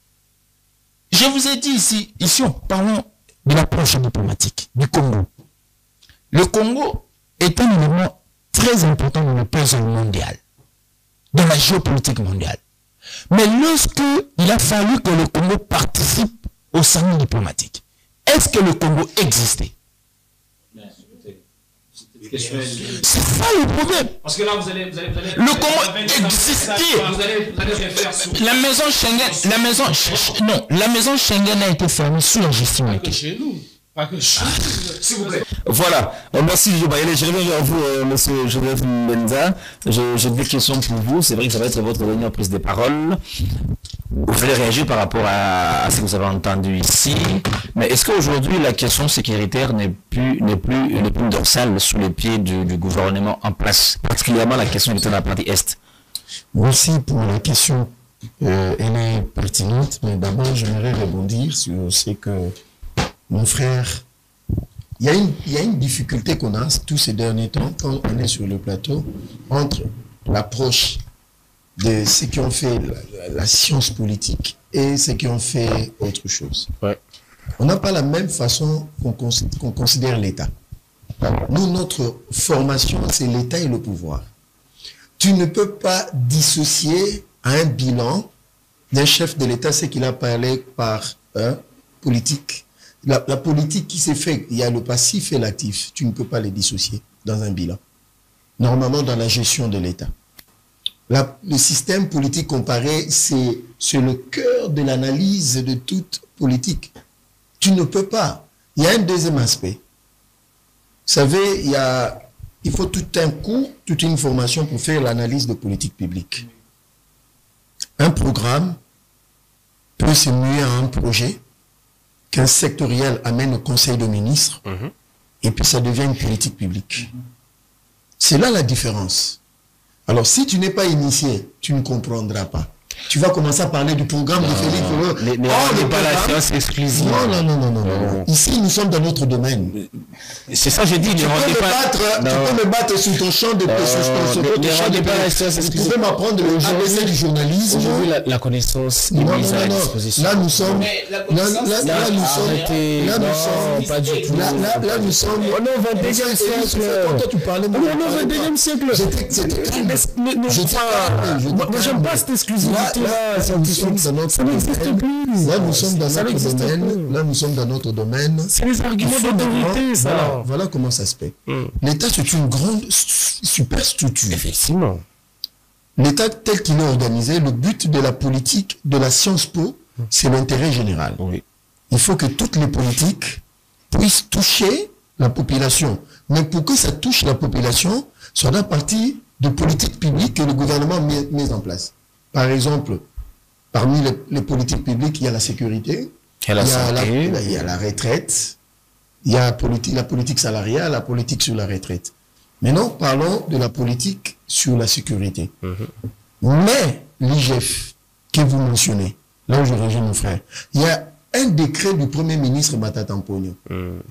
Je vous ai dit ici, parlons de l'approche diplomatique du Congo. Le Congo est un élément très important dans le puzzle mondial, dans la géopolitique mondiale. Mais lorsque il a fallu que le Congo participe au sommet diplomatique, est-ce que le Congo existait? C'est ça le problème. Parce que là, vous allez le Congo existait. Vous allez refaire sur... La maison Schengen a été fermée sous la gestion. Pas que chez nous. Pas que chez nous. S'il vous plaît. Voilà. Merci, je reviens vers vous, monsieur Joseph Menza. J'ai des questions pour vous. C'est vrai que ça va être votre dernière prise de parole. Vous allez réagir par rapport à ce que vous avez entendu ici. Mais est-ce qu'aujourd'hui, la question sécuritaire n'est plus dorsale sous les pieds du gouvernement en place, particulièrement la question de la partie Est? Merci pour la question. Elle est pertinente, mais d'abord, j'aimerais rebondir sur ce que mon frère... Il y a une difficulté qu'on a tous ces derniers temps, quand on est sur le plateau, entre l'approche de ceux qui ont fait la science politique et ceux qui ont fait autre chose. Ouais. On n'a pas la même façon qu'on considère l'État. Nous, notre formation, c'est l'État et le pouvoir. Tu ne peux pas dissocier un bilan d'un chef de l'État, ce qu'il a parlé par politique. La politique qui s'est faite, il y a le passif et l'actif. Tu ne peux pas les dissocier dans un bilan. Normalement, dans la gestion de l'État. Le système politique comparé, c'est le cœur de l'analyse de toute politique. Tu ne peux pas. Il y a un deuxième aspect. Vous savez, il faut tout un cours, toute une formation pour faire l'analyse de politique publique. Un programme peut se muer à un projet qu'un sectoriel amène au Conseil de ministres, et puis ça devient une politique publique. C'est là la différence. Alors, si tu n'es pas initié, tu ne comprendras pas. tu vas commencer à parler du programme de Félix. Mais n'est pas la science exclusive. Non. Ici, nous sommes dans notre domaine. C'est ça, j'ai dit. Tu peux me battre sur ton champ de Vous pouvez m'apprendre le ABC du journalisme. Aujourd'hui, la connaissance est mise à disposition. Là, nous sommes... Pas du tout. Là, nous sommes... On est au 21e siècle. Quand tu parlais... On est au 21e siècle. Moi, j'aime pas cette exclusivité-là. Ça n'existe plus. Là, nous sommes dans notre domaine. C'est les arguments d'autorité, ça. Voilà comment ça se fait. L'État, c'est une grande superstructure. Effectivement. L'État tel qu'il est organisé, le but de la politique, de la Sciences Po, c'est l'intérêt général. Oui. Il faut que toutes les politiques puissent toucher la population. Mais pour que ça touche la population, ça doit partir de politiques publiques que le gouvernement met en place. Par exemple, parmi les politiques publiques, il y a la sécurité, il y a la retraite, il y a la politique salariale, la politique sur la retraite. Maintenant, parlons de la politique sur la sécurité. Mais l'IGF, que vous mentionnez, là où je rejoins mon frère, il y a un décret du Premier ministre Matata Mponyo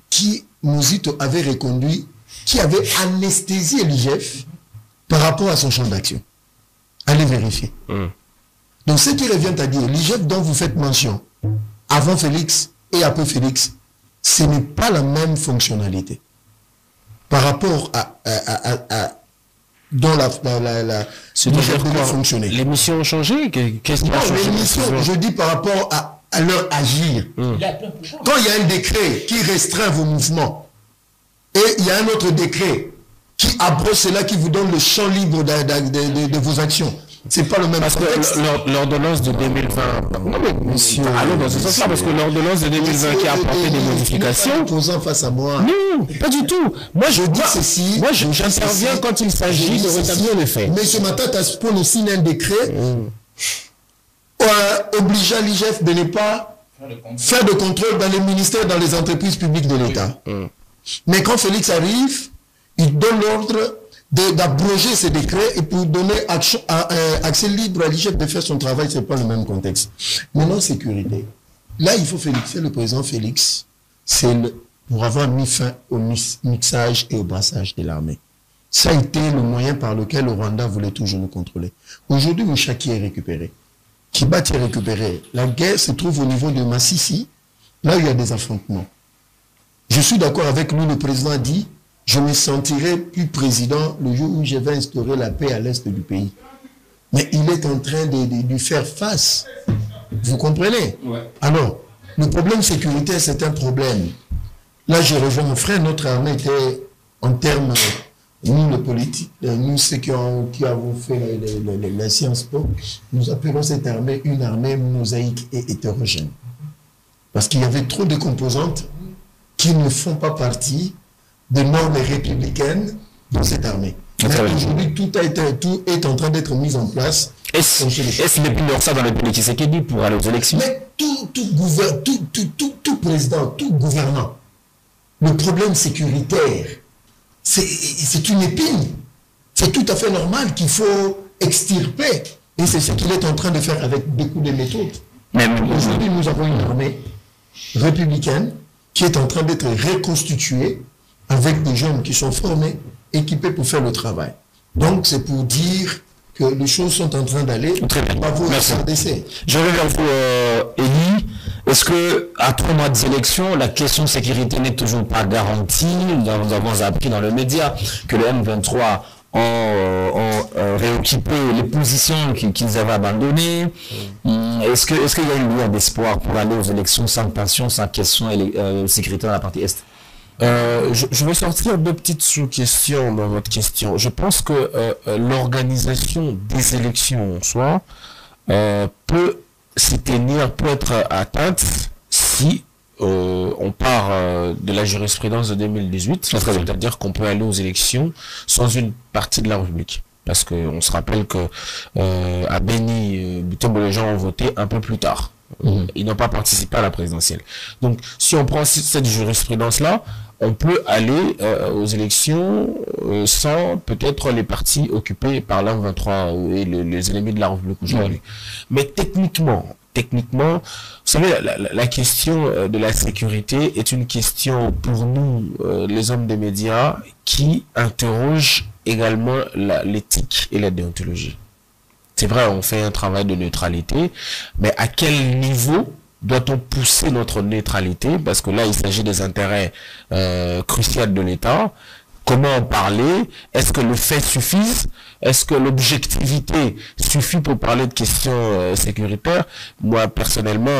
qui Mouzito avait reconduit, qui avait anesthésié l'IGF par rapport à son champ d'action. Allez vérifier. Donc ce qui revient à dire, l'IGF dont vous faites mention, avant Félix et après Félix, ce n'est pas la même fonctionnalité. Par rapport dont l'IGF devait fonctionner. Les missions ont changé. Qu'est-ce qui a changé? Les missions, je dis par rapport à leur agir. Quand il y a un décret qui restreint vos mouvements, et il y a un autre décret qui abroge cela, qui vous donne le champ libre de vos actions. C'est pas le même parce contexte. Que l'ordonnance de 2020... Non mais monsieur... Allons dans ce sens-là, parce que l'ordonnance de 2020 qui a apporté des modifications... Posant face à moi... Non, pas du tout. Moi, je dis ceci... Moi, j'interviens quand il s'agit de rétablir les faits. Mais ce matin, Taspon signe un décret obligeant l'IGF de ne pas faire de contrôle dans les ministères, dans les entreprises publiques de l'État. Mais quand Félix arrive, il donne l'ordre d'abroger ces décrets et pour donner accès libre à l'IGF de faire son travail. Ce n'est pas le même contexte. Maintenant, sécurité. Là, il faut féliciter le président Félix. C'est pour avoir mis fin au mixage et au brassage de l'armée. Ça a été le moyen par lequel le Rwanda voulait toujours nous contrôler. Aujourd'hui, Mouchaki est récupéré. Kibati est récupéré. La guerre se trouve au niveau de Massissi, là où il y a des affrontements. Je suis d'accord avec lui, le président a dit, je me sentirai plus président le jour où je vais instaurer la paix à l'est du pays. Mais il est en train de faire face. Vous comprenez? Alors, le problème sécuritaire, c'est un problème. Là, je rejoins mon frère, notre armée était, en termes, nous, le politique, nous, ceux qui avons fait la Sciences Po, nous appelons cette armée une armée mosaïque et hétérogène. Parce qu'il y avait trop de composantes qui ne font pas partie des normes républicaines dans cette armée. Aujourd'hui, tout est en train d'être mis en place. Est-ce n'est plus ça dans le pays Tshisekedi pour aller aux élections? Mais tout président, tout gouvernant, le problème sécuritaire, c'est une épine. C'est tout à fait normal qu'il faut extirper. Et c'est ce qu'il est en train de faire avec beaucoup de méthodes. Aujourd'hui, nous avons une armée républicaine qui est en train d'être reconstituée avec des jeunes qui sont formés, équipés pour faire le travail. Donc, c'est pour dire que les choses sont en train d'aller. Très bien. Merci. Je vais vers vous, Elie. Est-ce que, à 3 mois des élections, la question de sécurité n'est toujours pas garantie? Nous avons appris dans le média que le M23 ont réoccupé les positions qu'ils avaient abandonnées. Est-ce qu'il y a une lueur d'espoir pour aller aux élections sans tension, sans question sécuritaire dans la partie Est? Je vais sortir 2 petites sous-questions dans votre question. Je pense que l'organisation des élections en soi peut être atteinte si on part de la jurisprudence de 2018, c'est-à-dire qu'on peut aller aux élections sans une partie de la République. Parce qu'on se rappelle que à Beni, les gens ont voté un peu plus tard. Ils n'ont pas participé à la présidentielle. Donc, si on prend cette jurisprudence-là, on peut aller aux élections sans peut-être les partis occupés par l'M23 et les ennemis de la République aujourd'hui. Mais techniquement, vous savez, la question de la sécurité est une question pour nous, les hommes des médias, qui interroge également l'éthique et la déontologie. C'est vrai, on fait un travail de neutralité, mais à quel niveau doit-on pousser notre neutralité? Parce que là, il s'agit des intérêts cruciaux de l'État. Comment en parler? Est-ce que le fait suffise? Est-ce que l'objectivité suffit pour parler de questions sécuritaires? Moi, personnellement,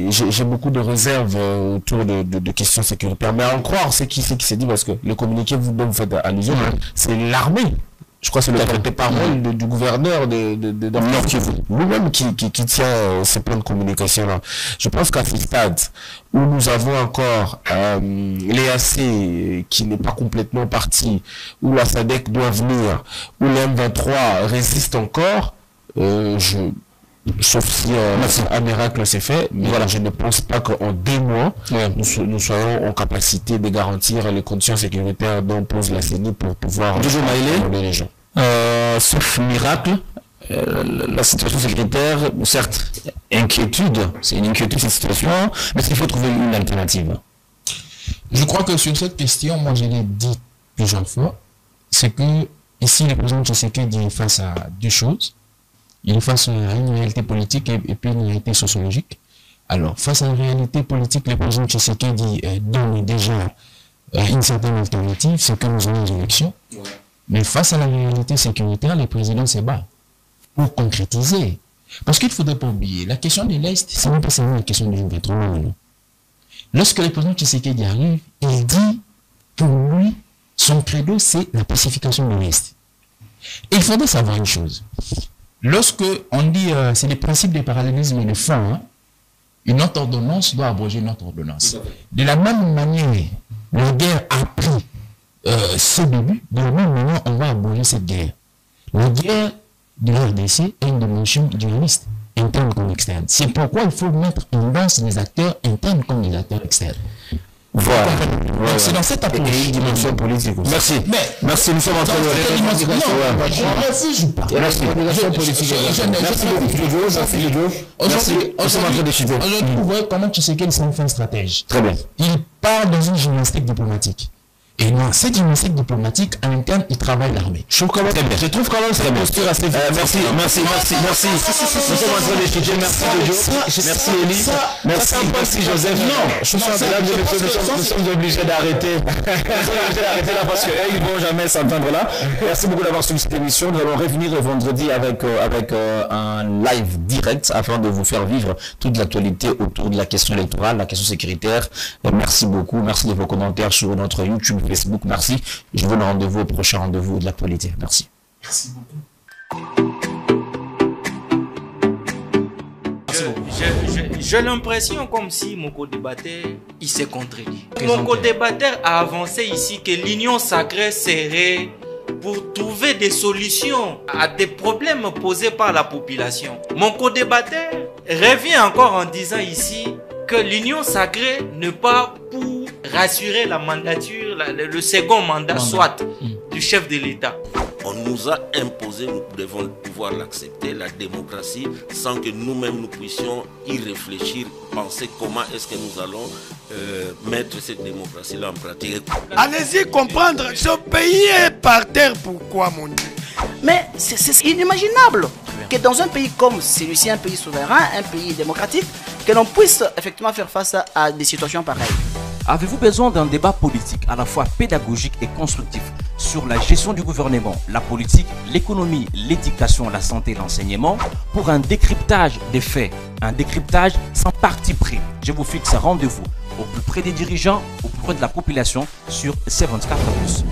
j'ai beaucoup de réserves autour de questions sécuritaires. Mais à en croire, c'est qui s'est dit, parce que le communiqué dont vous faites allusion, c'est l'armée. Je crois que c'est le porte-parole du gouverneur de Nord Kivu, lui-même qui tient ces plans de communication-là. Je pense qu'à ce stade où nous avons encore l'EAC qui n'est pas complètement parti, où la SADC doit venir, où le M23 résiste encore, sauf si un miracle s'est fait, mais voilà, je ne pense pas qu'en 2 mois, nous soyons en capacité de garantir les conditions sécuritaires dont pose la CENI pour pouvoir contrôler les gens. Sauf miracle, la situation sécuritaire, certes, inquiétude, c'est une inquiétude cette situation, mais est-ce qu'il faut trouver une alternative? Je crois que sur cette question, moi je l'ai dit plusieurs fois, c'est que ici le président Tshisekedi est face à 2 choses. Il est face à une réalité politique et puis une réalité sociologique. Alors, face à une réalité politique, le président Tshisekedi donne déjà une certaine alternative, c'est que nous avons des élections. Mais face à la réalité sécuritaire, le président se bat pour concrétiser. Parce qu'il ne faudrait pas oublier, la question de l'Est, ce n'est pas seulement la question de l'M23. Lorsque le président Tshisekedi arrive, il dit, pour lui, son credo, c'est la pacification de l'Est. Et il faudrait savoir une chose. Lorsque on dit, c'est le principe du parallélisme et le fond, une autre ordonnance doit abroger une autre ordonnance. De la même manière, la guerre a pris ce début, de la même manière, on va abroger cette guerre. La guerre de la RDC est une dimension dualiste, interne comme externe. C'est pourquoi il faut mettre en danse les acteurs internes comme les acteurs externes. Voilà. C'est dans cette approche. Une dimension politique aussi. Merci. Mais, merci, nous sommes en train de... je refuse pas. Merci. Aujourd'hui, vous voyez comment Tshisekedi s'en fait un stratège. Très bien. Il part dans une gymnastique diplomatique. Et dans cette gymnastique diplomatique, à l'interne, il travaille l'armée. Je trouve quand même cette posture assez... Merci. Nous sommes en train d'étudier. Merci Jojo. Merci Elie. Merci Joseph. Nous sommes obligés d'arrêter. Là parce qu'ils ne vont jamais s'entendre là. Merci beaucoup d'avoir suivi cette émission. Nous allons revenir vendredi avec un live direct afin de vous faire vivre toute l'actualité autour de la question électorale, la question sécuritaire. Merci beaucoup. Merci de vos commentaires sur notre YouTube, Facebook. Merci. Je vous donne rendez-vous au prochain rendez-vous de l'actualité. Merci. Merci beaucoup. J'ai l'impression comme si mon co-débatteur, il s'est contredit. Mon co-débatteur a avancé ici que l'union sacrée serait pour trouver des solutions à des problèmes posés par la population. Mon co-débatteur revient encore en disant ici que l'union sacrée n'est pas pour rassurer la mandature, le second mandat, soit du chef de l'État. On nous a imposé, nous devons pouvoir l'accepter, la démocratie, sans que nous-mêmes nous puissions y réfléchir, penser comment est-ce que nous allons mettre cette démocratie-là en pratique. Allez-y comprendre, ce pays est par terre, pourquoi mon Dieu? Mais c'est inimaginable que dans un pays comme celui-ci, un pays souverain, un pays démocratique, que l'on puisse effectivement faire face à des situations pareilles. Avez-vous besoin d'un débat politique à la fois pédagogique et constructif sur la gestion du gouvernement, la politique, l'économie, l'éducation, la santé et l'enseignement pour un décryptage des faits, un décryptage sans parti pris? Je vous fixe un rendez-vous au plus près des dirigeants, au plus près de la population sur 74+.